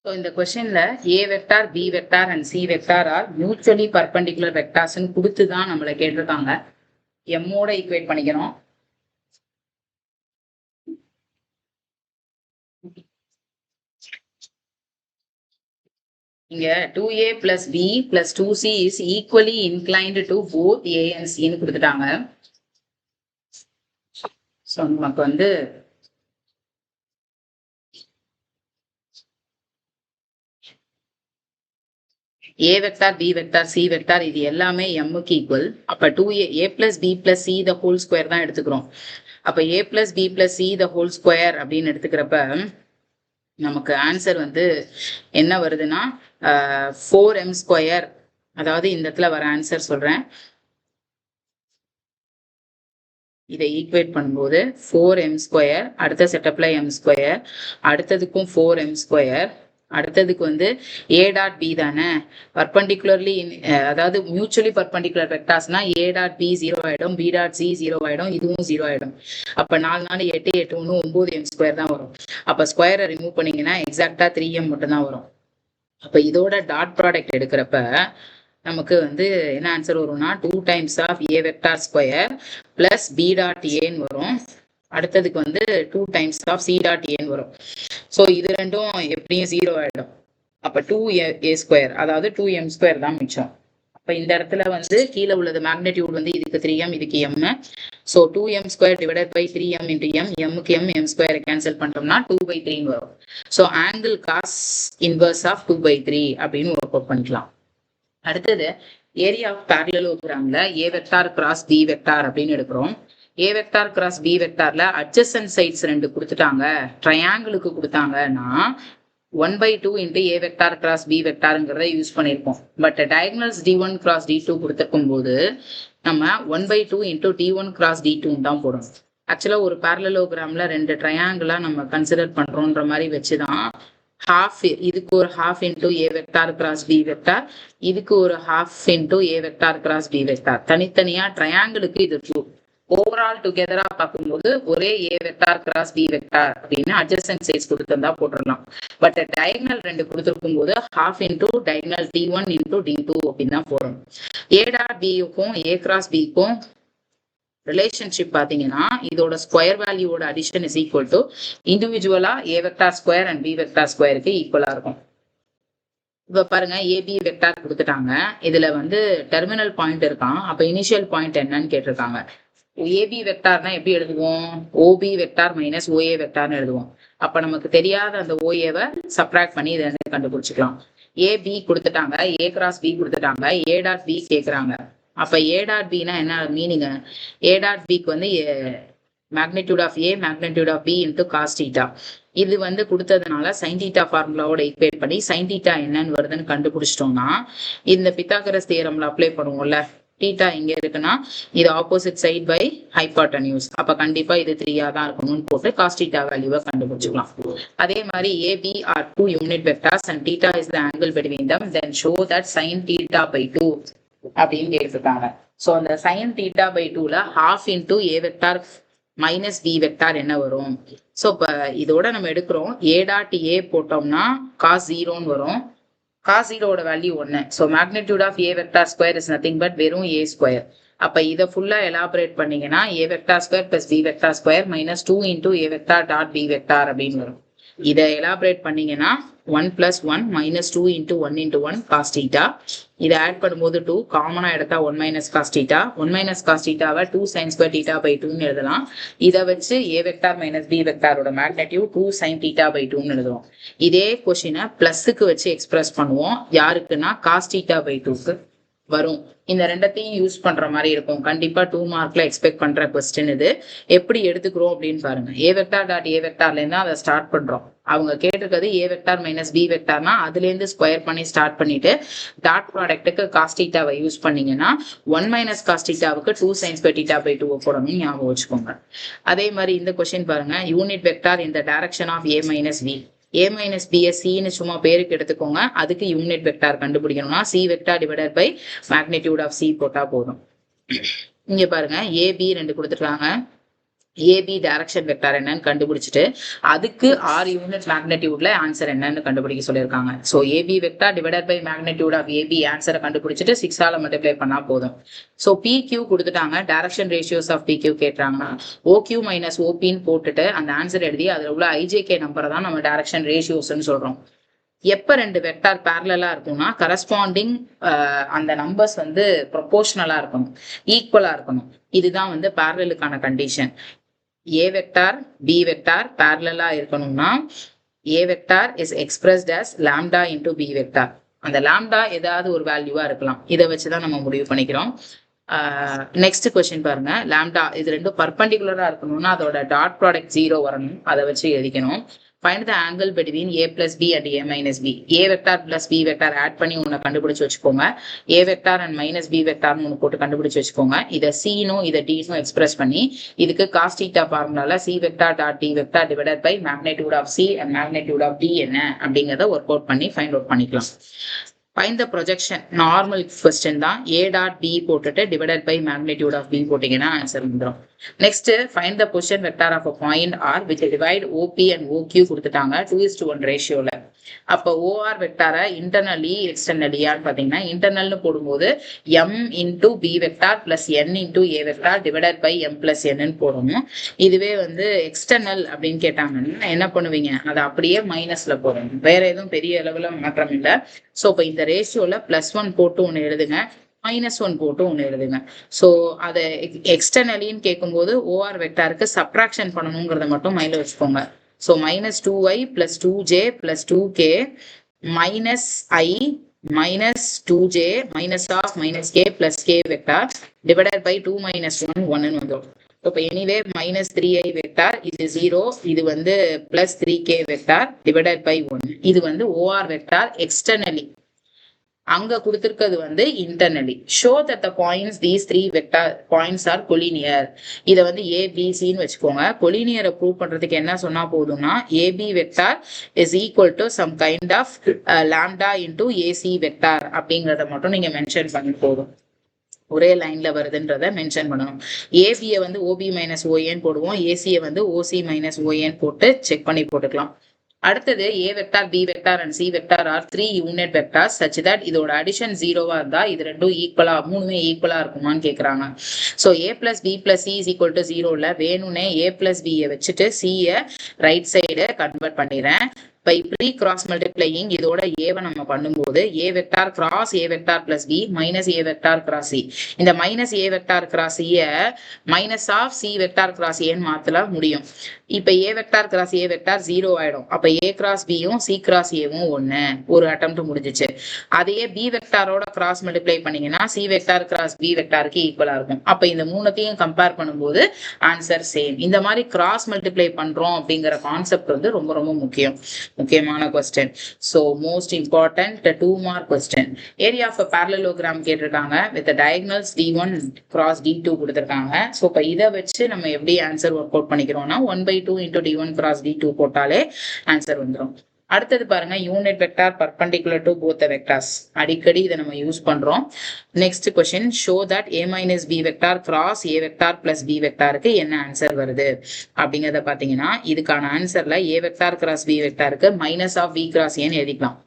So இந்த கொஸ்டின்ல a vector, b vector and c vector are mutually perpendicular வெக்டார்ஸ்னு கொடுத்து தான் நம்மளை கேட்டிருக்காங்க. m-ஓட ஈக்குவேட் பண்ணிக்கிறோம். இங்க 2a plus b plus 2c is equally inclined to both a and c ன்னு கொடுத்துட்டாங்க. ஸோ நமக்கு வந்து a vector, b vector, c vector இது எல்லாமே m-க்கு ஈக்குவல். அப்ப 2a plus b plus c the whole square தான் எடுத்துக்கிறோம். அப்ப a plus b plus c the whole square அப்படின்னு எடுத்துக்கிறப்ப நமக்கு ஆன்சர் வந்து என்ன வருதுன்னா 4m ஸ்கொயர். அதாவது இந்த இடத்துல வர ஆன்சர் சொல்றேன். இதை ஈக்குவேட் பண்ணும்போது 4m ஸ்கொயர், அடுத்த செட்டப்ல m ஸ்கொயர், அடுத்ததுக்கும் 4m ஸ்கொயர், அடுத்ததுக்கு வந்து a டாட் b தானே பர்பண்டிகுலர்லி, அதாவது மியூச்சுவலி பர்பண்டிகுலர் வெக்டார்ஸ்னா a டாட் b 0 ஆயிடும், b டாட் c 0 ஆயிடும், இதுவும் 0 ஆயிடும். அப்ப 4 4 8 8 1 9m ஸ்கொயர் தான் வரும். அப்ப ஸ்கொயரை ரிமூவ் பண்ணீங்கன்னா எக்ஸாக்டா 3m மட்டும் தான் வரும். அப்ப இதோட டாட் ப்ராடக்ட் எடுக்கிறப்ப நமக்கு வந்து என்ன ஆன்சர் வரும்னா 2 times of A vector square plus B dot ஏன்னு வரும். அடுத்ததுக்கு வந்து 2 டைம்ஸ் ஆஃப் சி டாட் ஏன்னு வரும். ஸோ இது ரெண்டும் எப்படியும் 0 ஆயிடும். அப்ப 2a ஸ்கொயர், அதாவது 2m ஸ்கொயர் தான் மிச்சம். அப்ப இந்த இடத்துல வந்து கீழே உள்ளது மேக்னெட்டியூட் வந்து இதுக்கு 3m, இதுக்கு m. So 2m square divided by 3m into m, mக்கு m ஸ்கொயர் கேன்சல் பண்ணிட்டோம்னா 2/3 வரும். So angle cos inverse of 2/3 அப்படின்னு ஒர்க் அவுட் பண்ணிக்கலாம். அடுத்தது ஏரியா ஆஃப் பேரலலோகிராம்ல A vector cross B vector அப்படின்னு எடுக்கிறோம். ஏ வெக்டார் கிராஸ் பி வெக்டார்ல அட்ஜசன்ட் சைட்ஸ் 2 கொடுத்துட்டாங்க, ட்ரையாங்கிளுக்கு கொடுத்தாங்கன்னா 1/2 into A vector cross B வெக்டாருங்கிறத யூஸ் பண்ணியிருப்போம். But diagonals d1 cross d2 கொடுத்துருக்கும் போது நம்ம 1/2 இன்ட்டு d1 கிராஸ் d2 தான் போடணும். ஆக்சுவலா ஒரு பேரலலோகிராம்ல 2 ட்ரையாங்கிளா நம்ம கன்சிடர் பண்றோன்ற மாதிரி வச்சுதான் half, இதுக்கு ஒரு half into A vector cross B vector, இதுக்கு ஒரு half into A vector cross B vector. தனித்தனியா ட்ரையாங்கிளுக்கு இது ட்ரூ. ஓவரால் டுகெதரா பார்க்கும்போது ஒரே ஏ வெக்டார் கிராஸ் பி வெக்டார் அப்படின்னு அட்ஜசன்ட் சைட்ஸ் கொடுத்திருந்தா போட்டுடலாம். பட் டயகனல் 2 கொடுத்துருக்கும் போது half into diagonal d1 into d2 அப்படின்னு தான் போடணும். ஏ டாட் பிக்கும் ஏ கிராஸ் பிக்கும் ரிலேஷன்ஷிப் பாத்தீங்கன்னா இதோட ஸ்கொயர் வேல்யூவோட அடிஷன் இஸ் ஈக்குவல் டு இண்டிவிஜுவலா A vector square and B vector ஸ்கொயருக்கு ஈக்குவலா இருக்கும். இப்ப பாருங்க, ஏபி வெக்டார் கொடுத்துட்டாங்க. இதுல வந்து டெர்மினல் பாயிண்ட் இருக்கான். அப்ப இனிஷியல் பாயிண்ட் என்னன்னு கேட்டிருக்காங்க. ஏபி வெக்டார்னா எப்படி எழுதுவோம்? ஓபி வெக்டார் மைனஸ் ஓஏ வெக்டார்னு எழுதுவோம். அப்ப நமக்கு தெரியாத அந்த ஓஏவை சப்ராக்ட் பண்ணி இதை கண்டுபிடிச்சிக்கலாம். ஏபி கொடுத்துட்டாங்க, ஏ கிராஸ் பி கொடுத்துட்டாங்க, ஏ டாட் பி கேட்குறாங்க. அப்ப ஏ டாட் பினா என்ன மீனிங்? ஏ டாட் பிக்கு வந்து magnitude of A magnitude of B into cos theta. இது வந்து கொடுத்ததுனால சைன் தீட்டா ஃபார்முலாவோட ஈக்குவேட் பண்ணி சைன் தீட்டா என்னன்னு வருதுன்னு கண்டுபிடிச்சிட்டோம்னா இந்த பித்தாகரஸ் தியரம்ல அப்ளை பண்ணுவோம்ல, தீட்டா இங்க இருக்குன்னா இது ஆப்போசிட் சைட் பை ஹைபாட்டன்யூஸ். அப்ப கண்டிப்பா இது 3 தான் இருக்கணும்னு போட்டு காஸ் தீட்டா வேல்யூவை கண்டுபிடிச்சிக்கலாம். அதே மாதிரி A B are 2 unit vectors and theta is the angle between them, then show that sin theta by 2 அப்படின்னு கேட்டிருக்காங்க. ஸோ அந்த சைன் தீட்டா பை 2ல half into A vector minus B vector என்ன வரும்? ஸோ இப்போ இதோட நம்ம எடுக்கிறோம். ஏ டாட் ஏ போட்டோம்னா காஸ் 0ன்னு வரும். காஸ் 0வோட value 1. So magnitude of A vector square is nothing but வெறும் ஏ ஸ்கொயர். அப்ப இதை ஃபுல்லா எலாபரேட் பண்ணீங்கன்னா A vector square plus B vector square minus 2 into A vector dot B vector அப்படின்னு வரும். இதை எலாபரேட் பண்ணீங்கன்னா 1 + 1 -2 × 1 × 1 cos θ. இதை ஆட் பண்ணும்போது 2 காமனா எடுத்தா 1 - cos θ. 1 - cos θவை 2 sin square θ by 2ன்னு எழுதலாம். இதை வச்சு a வெக்டார் மைனஸ் b வெக்டாரோட மேக்னிடியூட் 2 sin θ by 2ன்னு எழுதுவோம். இதே கொஸ்டினை பிளஸுக்கு வச்சு எக்ஸ்பிரஸ் பண்ணுவோம். யாருக்குன்னா cos θ by 2க்கு வரும். இந்த ரெண்டத்தையும் யூஸ் பண்ற மாதிரி இருக்கும். கண்டிப்பா 2 மார்க்ல எக்ஸ்பெக்ட் பண்ற கொஸ்டின் இது. எப்படி எடுத்துக்கிறோம் அப்படின்னு பாருங்க. ஏ வெக்டார் டாட் ஏ வெக்டார்ல இருந்து அதை ஸ்டார்ட் பண்றோம். அவங்க கேட்டிருக்கிறது ஏ வெக்டார் மைனஸ் பி வெக்டார்னா அதுல இருந்து ஸ்கொயர் பண்ணி ஸ்டார்ட் பண்ணிட்டு டாட் ப்ராடக்ட்டுக்கு காஸ் தீட்டாவை யூஸ் பண்ணீங்கன்னா 1 - cos θவுக்கு 2 sin square θ by 2 போடணும்னு ஞாபகம் வச்சுக்கோங்க. அதே மாதிரி இந்த கொஸ்டின் பாருங்க. யூனிட் வெக்டார் இந்த direction of A minus B. A minus பிஎஸ்சின்னு சும்மா பேருக்கு எடுத்துக்கோங்க. அதுக்கு யூனிட் வெக்டார் கண்டுபிடிக்கணும்னா C vector divided by magnitude of C போட்டா போதும். இங்க பாருங்க, ஏபி 2 கொடுத்துருக்காங்க. ஏபி டைரக்ஷன் வெக்டார் என்னன்னு கண்டுபிடிச்சிட்டு அதுக்கு 6 யூனிட் மேக்னிடியூட்ல ஆன்சர் என்னன்னு கண்டுபிடிக்க சொல்லியிருக்காங்க. So AB vector divided by magnitude of AB ஆன்சரை கண்டுபிடிச்சிட்டு 6ஆல மல்டிப்ளை பண்ணா போதும். ஸோ PQ கொடுத்துட்டாங்க. டைரக்ஷன் ரேஷியோஸ் ஆஃப் PQ கேட்டாங்கன்னா OQ மைனஸ் OPன்னு போட்டுட்டு அந்த ஆன்சர் எழுதி அதில் உள்ள IJK நம்பரை தான் நம்ம டைரக்ஷன் ரேஷியோஸ்ன்னு சொல்றோம். எப்ப 2 வெக்டார் பேரலலா இருக்கும்னா கரஸ்பாண்டிங் அந்த நம்பர்ஸ் வந்து ப்ரொபோர்ஷனலா இருக்கணும், ஈக்குவலா இருக்கணும். இதுதான் வந்து பேரலலுக்கான condition. A vector B vector பேரலலா இருக்கணும்னா A vector is expressed as lambda into b vector. அந்த லாம்டா ஏதாவது ஒரு வேல்யூவா இருக்கலாம். இதை வச்சுதான் நம்ம முடிவு பண்ணிக்கிறோம். நெக்ஸ்ட் கொஸ்டின் பாருங்க. லாம்டா இது ரெண்டும் பர்பண்டிகுலரா இருக்கணும்னா அதோட டாட் ப்ராடக்ட் 0 வரணும். அதை வச்சு எழுதிக்கணும். Find the angle between a plus b and a minus b. a vector plus b vector add பண்ணி ஒன்று கண்டுபிடிச்சு வச்சுக்கோங்க. a vector and minus b vector ஒன்று போட்டு கண்டுபிடிச்சு வச்சுக்கோங்க. இதை c-னும் இதை d-னும் எக்ஸ்பிரஸ் பண்ணி இதுக்கு cos θ ஃபார்முலால c vector dot d vector divided by magnitude of c and magnitude of d என்ன அப்படிங்கிறத ஒர்க் அவுட் பண்ணி ஃபைண்ட் அவுட் பண்ணிக்கலாம். Find the projection. Normal question தான். A dot B போட்டுட்டு divided by magnitude of B போட்டீங்கன்னா answer வந்துடும். Next, find the position vector of a point R which divide OP and OQ கொடுத்துட்டாங்க 2:1 ரேஷியோல. அப்போ OR வெக்டாரை internally எக்ஸ்டர்னலியான்னு பார்த்தீங்கன்னா இன்டர்னல்னு போடும்போது M into B vector plus N into A vector divided by M plus N போடணும். இதுவே வந்து external அப்படின்னு கேட்டாங்கன்னா என்ன பண்ணுவீங்க, அதை அப்படியே மைனஸ்ல போடணும். வேற எதுவும் பெரிய அளவுல மாற்றம் இல்லை. ஸோ இப்போ இந்த ரேஷியோல +1 போட்டு ஒன்று எழுதுங்க, -1 போட்டு ஒன்று எழுதுங்க. ஸோ அதை எக்ஸ்டர்னலின்னு கேட்கும்போது ஓஆர் வெக்டாருக்கு சப்ட்ராக்ஷன் பண்ணணுங்கிறத மட்டும் மைண்ட்ல வச்சுக்கோங்க. So -2i + 2j + 2k -i -2j -k + k vector divided by 2 - 1 1ன்னு வந்துடும். இப்போ எனிவே -3i வெக்டார் இது 0, இது வந்து +3k வெக்டார் டிவைடட் பை 1. இது வந்து ஓஆர் வெக்டார் எக்ஸ்டர்னலி. அங்க கொடுத்திருக்கிறது வந்து internally. Show that the points these 3 vector points are collinear. இதை வந்து ஏபிசின்னு வச்சுக்கோங்க. கொலினியரை ப்ரூவ் பண்றதுக்கு என்ன சொன்னா போதும்னா AB vector is equal to some kind of lambda into AC vector அப்படிங்கிறத மட்டும் நீங்க மென்ஷன் பண்ணி போதும். ஒரே லைன்ல வருதுன்றத மென்ஷன் பண்ணணும். ஏபியை வந்து ஓபி மைனஸ் ஓஏன்னு போடுவோம், ஏசியை வந்து ஓசி மைனஸ் ஓஏன்னு போட்டு செக் பண்ணி போட்டுக்கலாம். அடுத்தது A vector B vector and C vector are 3 unit vector such that இதோட அடிஷன் 0வா இருந்தா இது ரெண்டும் ஈக்குவலா, மூணுமே ஈக்குவலா இருக்குமான்னு கேக்குறாங்க. So A plus B plus C is equal to 0ல வேணும்னே ஏ பிளஸ் பியை வச்சுட்டு சியை ரைட் சைடு கன்வெர்ட் பண்ணிடுறேன். பை ப்ரீ கிராஸ் மல்டிப்ளையிங் இதோட ஏவை நம்ம பண்ணும்போது A vector cross A vector plus B minus A vector cross C. இந்த மைனஸ் ஏ வெக்டார் கிராஸ் சியை minus of C vector cross ஏன்னு மாத்தல முடியும். இப்ப A vector cross A vector 0 ஆயிடும். அப்ப ஏ கிராஸ் பியும் சி கிராஸ் ஏவும் 1, ஒரு அட்டெம்ப்ட் முடிஞ்சிச்சு. அதையே பி வெக்டாரோட கிராஸ் மல்டிப்ளை பண்ணீங்கன்னா சி வெக்டார் கிராஸ் பி வெக்டாருக்கு ஈக்குவலா இருக்கும். அப்ப இந்த மூணுத்தையும் கம்பேர் பண்ணும்போது ஆன்சர் சேம். இந்த மாதிரி கிராஸ் மல்டிப்ளை பண்றோம் அப்படிங்கிற கான்செப்ட் வந்து ரொம்ப ரொம்ப முக்கியமான question. So most important 2 mark question. Area of parallelogram கேட்டிருக்காங்க with diagonals d1 cross d2 கொடுத்திருக்காங்க. ஸோ இப்போ இதை வச்சு நம்ம எப்படி ஆன்சர் ஒர்க் அவுட் பண்ணிக்கிறோம்னா 1/2 into d1 cross d2 போட்டாலே ஆன்சர் வந்துடும். அடுத்தது பாருங்க, unit vector perpendicular to both the vectors. அடிக்கடி இதை நம்ம யூஸ் பண்றோம். Next question, show that a - b vector cross a vector plus b வெக்டாருக்கு என்ன ஆன்சர் வருது அப்படிங்கிறத பாத்தீங்கன்னா இதுக்கான ஆன்சர்ல a வெக்டார் கிராஸ் b வெக்டாருக்கு மைனஸ் ஆஃப் b கிராஸ் ஏன்னு எழுதிக்கலாம்.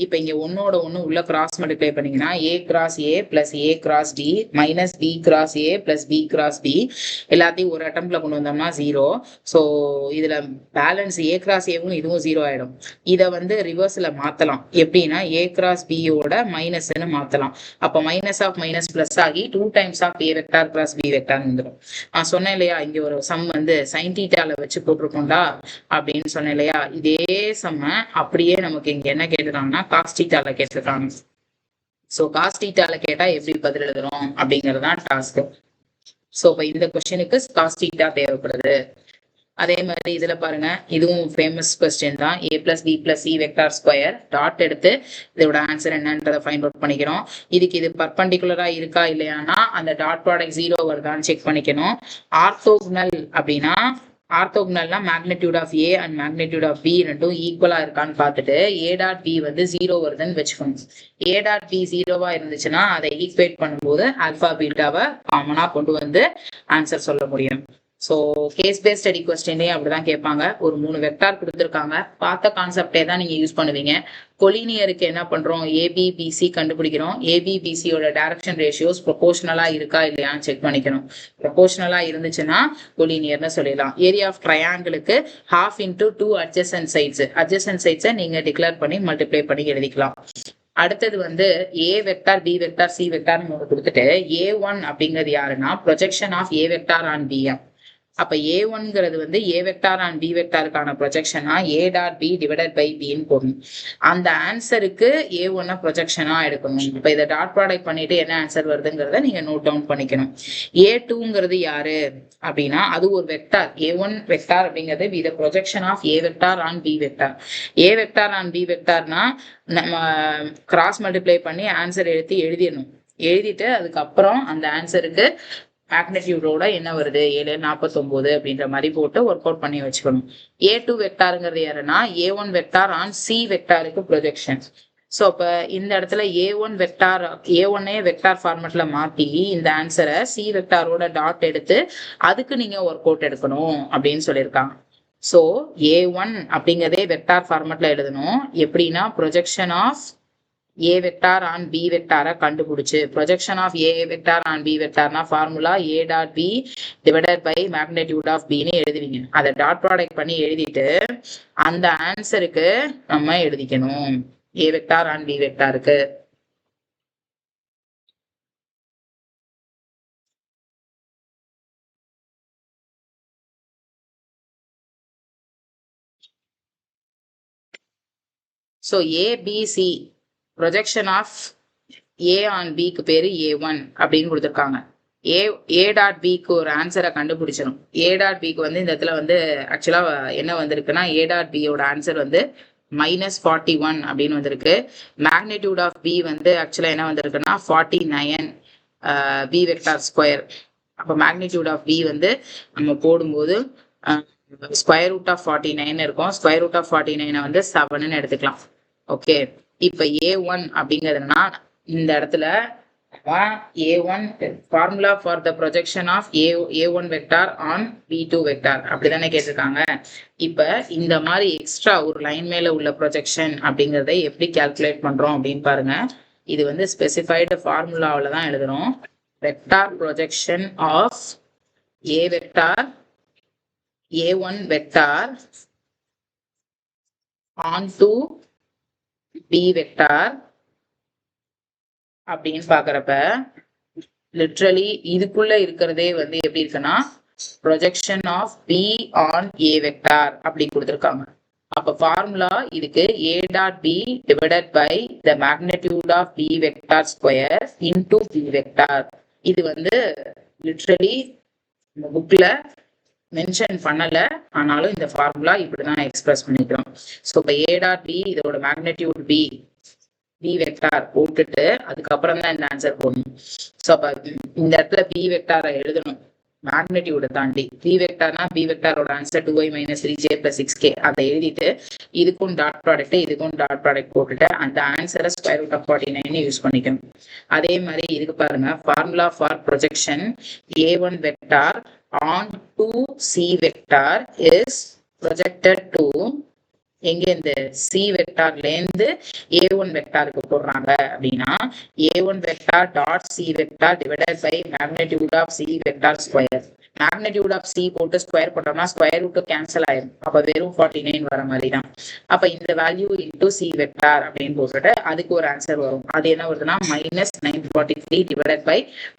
இப்ப இங்க ஒன்னோட ஒண்ணு உள்ள கிராஸ் மல்டிப்ளை பண்ணீங்கன்னா a cross a plus a cross d minus b cross a plus b cross b எல்லாத்தையும் ஒரு அட்டம்ப்ட்ல கொண்டு வந்தோம்னா 0. ஸோ இதுல பேலன்ஸ் a கிராஸ் ஏவும் இதுவும் 0 ஆயிடும். இதை வந்து ரிவர்ஸ்ல மாத்தலாம். எப்படின்னா a கிராஸ் b யோட மைனஸ்ன்னு மாத்தலாம். அப்ப மைனஸ் ஆஃப் மைனஸ் பிளஸ் ஆகி 2 times of a vector cross b vector வந்துடும். நான் சொன்னேன் இல்லையா, இங்க ஒரு சம் வந்து சைன் தீட்டால வச்சு போட்டிருக்கோம்டா அப்படின்னு சொன்னேன் இல்லையா, இதே சம்ம அப்படியே நமக்கு இங்க என்ன கேட்டுட்டாங்கன்னா காஸ் தீட்டால கேட்டிருக்காங்க. சோ காஸ் தீட்டால கேட்டா எப்படி பதில் எழுதுறோம் அப்படிங்கறதுதான் டாஸ்க். சோ இப்ப இந்த கொஸ்டினுக்கு காஸ் தீட்டா தேவைப்படுது. அதே மாதிரி இதுல பாருங்க, இதுவும் ஃபேமஸ் கொஸ்டின் தான். a plus b plus c vector square dot எடுத்து இதோட ஆன்சர் என்னன்றதை ஃபைண்ட் அவுட் பண்ணிக்கிறோம். இதுக்கு இது பர்பெண்டிகுலரா இருக்கா இல்லையானா அந்த டாட் ப்ராடக்ட் 0 வருதான்னு செக் பண்ணிக்கணும். ஆர்த்தோகனல் அப்படின்னா ஆர்த்தோகனல்னா magnitude of a and magnitude of b ரெண்டும் ஈக்குவலா இருக்கான்னு பார்த்துட்டு a டாட் b வந்து 0 வருதுன்னு வச்சுக்கோங்க. a டாட் b 0வா இருந்துச்சுன்னா அதை ஈக்குவேட் பண்ணும்போது ஆல்பா பீட்டாவை காமனா கொண்டு வந்து ஆன்சர் சொல்ல முடியும். ஸோ கேஸ் பேஸ்ட் ஸ்டடி கொஸ்டினே அப்படிதான் கேட்பாங்க. ஒரு 3 வெக்டார் கொடுத்துருக்காங்க, பார்த்த கான்செப்டே தான் நீங்க யூஸ் பண்ணுவீங்க. கொலினியருக்கு என்ன பண்றோம், ஏபிபிசி கண்டுபிடிக்கிறோம். ஏபிபிசியோட டைரக்ஷன் ரேஷியோஸ் ப்ரொபோஷனலா இருக்கா இல்லையான்னு செக் பண்ணிக்கணும். ப்ரொபோஷனலா இருந்துச்சுன்னா கொலினியர்னு சொல்லிடலாம். ஏரியா ஆஃப் ட்ரையாங்கிளுக்கு 1/2 into 2 adjacent sides. adjacent sides நீங்க டிக்ளேர் பண்ணி மல்டிப்ளை பண்ணி எழுதிக்கலாம். அடுத்தது வந்து a vector b vector c vector கொடுத்துட்டு a1 அப்படிங்கிறது யாருன்னா projection of a vector on bm. அப்ப a1ங்கிறது வந்து a வெக்டார் ஆன் b வெக்டாருக்கான ப்ரொஜெக்ஷனா a dot b divided by bன்னு போடணும். அந்த ஆன்சருக்கு a1 ப்ரொஜெக்ஷனா எடுக்கணும். இப்ப இதை டாட் ப்ராடக்ட் பண்ணிட்டு என்ன ஆன்சர் வருதுங்கிறத நீங்க நோட் டவுன் பண்ணிக்கணும். a2ங்கிறது யாரு அப்படின்னா அது ஒரு வெக்டார். a1 வெக்டார் அப்படிங்கிறது with projection of a vector on b vector. a vector on b வெக்டார்னா நம்ம கிராஸ் மல்டிப்ளை பண்ணி ஆன்சர் எழுதிடணும். எழுதிட்டு அதுக்கப்புறம் அந்த ஆன்சருக்கு மேக்னிடியூடோட என்ன வருது 749 அப்படின்ற மாதிரி போட்டு ஒர்க் அவுட் பண்ணி வச்சுக்கணும். a2 வெக்டாருங்கிறது யாருன்னா a1 வெக்டார் ஆன் c வெக்டாருக்கு ப்ரொஜெக்ஷன். ஸோ அப்போ இந்த இடத்துல A1 வெக்டார் A1ஏ வெக்டார் ஃபார்மெட்ல மாற்றி இந்த ஆன்சரை சி வெக்டாரோட டாட் எடுத்து அதுக்கு நீங்கள் ஒர்க் அவுட் எடுக்கணும் அப்படின்னு சொல்லியிருக்காங்க. ஸோ A1 அப்படிங்கிறதே வெக்டார் ஃபார்மெட்ல எழுதணும். எப்படின்னா projection of A vector on B வெக்டாரை கண்டுபிடிச்சு projection of A vector on B வெக்டார்னா formula A dot B divided by magnitude of Bன்னு எழுதுவீங்க. அதை டாட் ப்ராடக்ட் பண்ணி எழுதிட்டு அந்த ஆன்சருக்கு நம்ம எழுதிக்கணும் A வெக்டார் ஆன் B வெக்டாருக்கு. So ABC projection of A on Bக்கு பேரு A1 அப்படின்னு கொடுத்துருக்காங்க. A டாட் பிக்கு ஒரு ஆன்சரை கண்டுபிடிச்சிடும். A டாட் பிக்கு வந்து இந்த இடத்துல வந்து ஆக்சுவலா என்ன வந்திருக்குன்னா A டாட் பியோட ஆன்சர் வந்து -41 அப்படின்னு வந்திருக்கு. மேக்னிடியூட் ஆஃப் B வந்து ஆக்சுவலா என்ன வந்திருக்குன்னா 49 B வெக்டார் ஸ்கொயர். அப்போ மேக்னிடியூட் ஆஃப் B வந்து நம்ம போடும்போது ஸ்கொயர் ரூட் ஆஃப் 49 இருக்கும். ஸ்கொயர் ரூட் ஆஃப் 49 வந்து 7ன்னு எடுத்துக்கலாம். ஓகே, இப்போ A1 அப்படிங்கிறதுனா இந்த இடத்துல A1 formula for the projection of A1 vector on B2 vector அப்படிதானே கேட்டிருக்காங்க. இப்போ இந்த மாதிரி எக்ஸ்ட்ரா ஒரு லைன் மேல உள்ள ப்ரொஜெக்ஷன் அப்படிங்கிறத எப்படி கால்குலேட் பண்றோம் அப்படின்னு பாருங்க. இது வந்து ஸ்பெசிஃபைடு ஃபார்முலாவில் தான் எழுதுறோம். Vector projection of A vector A1 vector on to B vector அப்படின்னு பாக்குறப்ப லிட்ரலி இதுக்குள்ள இருக்கிறதே வந்து எப்படி இருக்குன்னா projection of B on A vector அப்படி கொடுத்துருக்காங்க. அப்ப ஃபார்முலா இதுக்கு A dot B divided by the magnitude of B vector square into B vector. இது வந்து லிட்ரலி இந்த புக்ல மென்ஷன் பண்ணல, ஆனாலும் இந்த ஃபார்முலா இப்படிதான் எக்ஸ்பிரஸ் பண்ணிக்கிறோம். ஸோ இப்போ A டாட் B இதோட மேக்னிடியூட் B வெக்டார் போட்டுட்டு அதுக்கப்புறம் தான் இந்த ஆன்சர் போடணும். ஸோ அப்போ இந்த இடத்துல B வெக்டாரை எழுதணும் மேக்னிடியூட தாண்டி. B வெக்டார்னா B வெக்டாரோட ஆன்சர் 2y - 3j + 6k அதை எழுதிட்டு இதுக்கும் டாட் ப்ராடக்ட் இதுக்கும் டாட் ப்ராடக்ட் போட்டுட்டு அந்த ஆன்சரை ஸ்கொயர் ரூட் ஆஃப் 49 யூஸ் பண்ணிக்கணும். அதே மாதிரி இதுக்கு பாருங்க, formula for projection A1 vector on to C vector is projected to எங்க இந்த C வெக்டார்ல இருந்து A1 வெக்டாருக்கு போடுறாங்க அப்படின்னா A1 vector dot C vector divided by magnitude of C vector square. Magnitude of C போட்டு ஸ்கொயர் போட்டோம்னா ஸ்கொயர் ரூட் கேன்சல் ஆயிடும். அப்ப வெறும் 49 வர மாதிரி தான். அப்ப இந்த வேல்யூ இன்டூ C வெக்டார் அப்படின்னு போட்டுட்டு அதுக்கு ஒரு ஆன்சர் வரும். அது என்ன வருதுன்னா -943 டிவைடட் பை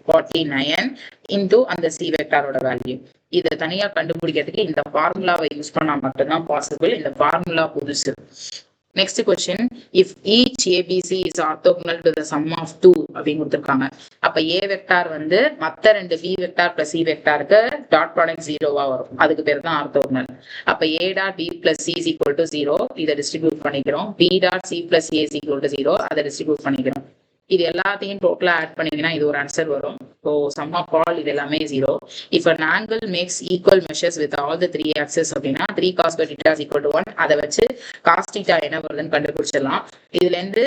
49 இன்டூ அந்த C வெக்டாரோட வேல்யூ. இதை தனியா கண்டுபிடிக்கிறதுக்கு இந்த ஃபார்முலாவை யூஸ் பண்ணா மட்டும்தான் பாசிபிள். இந்த ஃபார்முலா புதுசு. Next question, if each ABC is orthogonal to the sum of 2 அப்படின்னு கொடுத்துருக்காங்க. அப்ப A வெக்டார் வந்து மத்த ரெண்டு B வெக்டார் பிளஸ் C வெக்டாருக்கு டாட் ப்ராடக்ட் 0வா வரும். அதுக்கு பேர் தான் ஆர்த்தோகனல். அப்ப A dot B plus C is equal to 0 இதை டிஸ்ட்ரிபியூட் பண்ணிக்கிறோம். B dot C plus A is equal to 0 அதை டிஸ்ட்ரிபியூட் பண்ணிக்கிறோம். இது எல்லாத்தையும் டோட்டலா ஆட் பண்ணீங்கன்னா இது ஒரு ஆன்சர் வரும். ஸோ சம் ஆஃப் ஆல் இது எல்லாமே 0. If an angle makes equal measures with all the 3 axes அப்படின்னா 3 cos θ is equal to 1. அதை வச்சு cos θ என்ன வருதுன்னு கண்டுபிடிச்சிடலாம். இதுல இருந்து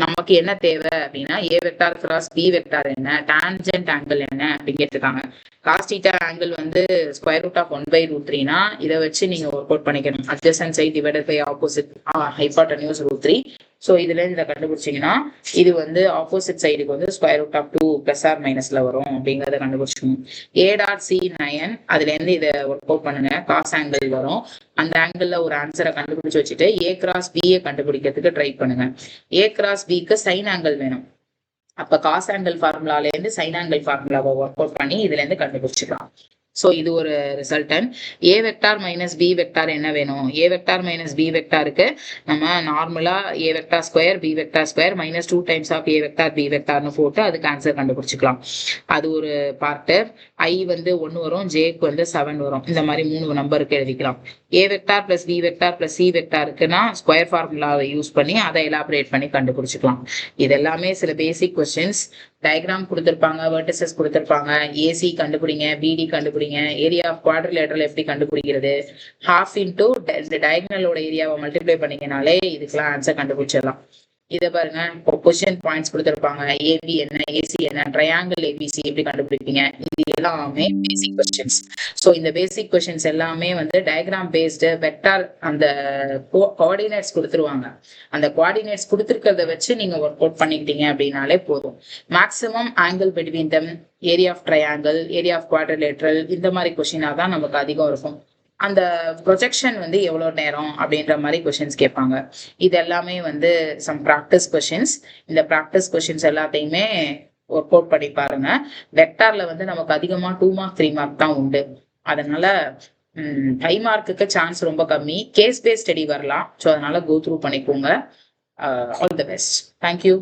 நமக்கு என்ன தேவை அப்படின்னா A vector cross B vector என்ன, டான்ஜென்ட் ஆங்கிள் என்ன அப்படின்னு கேட்டிருக்காங்க. cos θ ஆங்கிள் வந்து ஸ்கொயர் ரூட் ஆஃப் 1/√3னா இதை வச்சு நீங்க ஒர்க் அவுட் பண்ணிக்கணும். Adjacent side divided by opposite hypotenuse √3. So இதுல இருந்து இதை கண்டுபிடிச்சிங்கன்னா இது வந்து ஆப்போசிட் சைடுக்கு வந்து ஸ்கொயர் ரூட் ஆஃப் 2 +or - வரும் அப்படிங்கிறத கண்டுபிடிச்சிக்கணும். A டாட் C 9 அதுல இருந்து இதை ஒர்க் அவுட் பண்ணுங்க. காஸ் ஆங்கிள் வரும். அந்த ஆங்கிள் ஒரு ஆன்சரை கண்டுபிடிச்சு வச்சுட்டு A கிராஸ் B கண்டுபிடிக்கிறதுக்கு ட்ரை பண்ணுங்க. A கிராஸ் B சைன் ஆங்கிள் வேணும். அப்ப காஸ் ஆங்கிள் ஃபார்முலால இருந்து சைன் ஆங்கிள் ஃபார்முலாவை ஒர்க் அவுட் பண்ணி இதுல இருந்து கண்டுபிடிச்சிக்கலாம். ஸோ இது ஒரு resultant. A vector - B vector என்ன வேணும்? A வெக்டார் - B வெக்டாருக்கு நம்ம நார்மலா A vector square B vector square -2 times of A vector B வெக்டார்னு போட்டு அதுக்கு ஆன்சர் கண்டுபிடிச்சிக்கலாம். அது ஒரு பார்ட்டு. I வந்து 1 வரும், Jக்கு வந்து 7 வரும். இந்த மாதிரி 3 நம்பருக்கு எழுதிக்கலாம். A vector plus B vector plus C வெக்டாருக்குன்னா ஸ்கொயர் ஃபார்முலாவை யூஸ் பண்ணி அதை எலாபரேட் பண்ணி கண்டுபிடிச்சிக்கலாம். இது எல்லாமே சில பேசிக் கொஸ்டின்ஸ். டயக்ராம் கொடுத்துருப்பாங்க, வெர்டிசஸ் கொடுத்துருப்பாங்க, AC கண்டுபிடிங்க, BD கண்டுபிடிங்க, ஏரியா ஆஃப் குவாட்ரிலேட்டரல் எப்படி கண்டுபிடிக்கிறது, ½ இன்டூ டயக்னலோட ஏரியாவை மல்டிப்ளை பண்ணீங்கனாலே இதுக்கெல்லாம் ஆன்சர் கண்டுபிடிச்சிடலாம். இதை பாருங்க, கொஸ்டின் பாயிண்ட்ஸ் கொடுத்துருப்பாங்க. ஏபி என்ன, ஏசி என்ன, ட்ரையாங்கிள் ஏபிசி எப்படி கண்டுபிடிப்பீங்க, இது எல்லாமே பேசிக் கொஸ்டின்ஸ். ஸோ இந்த பேசிக் கொஸ்டின்ஸ் எல்லாமே வந்து டயக்ராம் பேஸ்டு வெக்டார் அந்த கோஆர்டினேட்ஸ் கொடுத்துருவாங்க. அந்த கோஆர்டினேட்ஸ் கொடுத்துருக்கிறத வச்சு நீங்க ஒர்க் அவுட் பண்ணிக்கிட்டீங்க அப்படின்னாலே போதும். Maximum angle between them, area of triangle, area of quadrilateral, இந்த மாதிரி கொஸ்டினா தான் நமக்கு அதிகம் இருக்கும். அந்த ப்ரொஜெக்ஷன் வந்து எவ்வளோ நேரம் அப்படின்ற மாதிரி கொஷின்ஸ் கேட்பாங்க. இது எல்லாமே வந்து சம் ப்ராக்டிஸ் கொஷின்ஸ். இந்த ப்ராக்டிஸ் கொஷின்ஸ் எல்லாத்தையுமே ஒர்க் அவுட் பண்ணி பாருங்க. வெக்டார்ல வந்து நமக்கு அதிகமா 2 மார்க் 3 மார்க் தான் உண்டு. அதனால 5 மார்க்குக்கு சான்ஸ் ரொம்ப கம்மி. கேஸ் பேஸ்ட் ஸ்டடி வரலாம். ஸோ அதனால கோ த்ரூ பண்ணிக்கோங்க. All the best. தேங்க்யூ.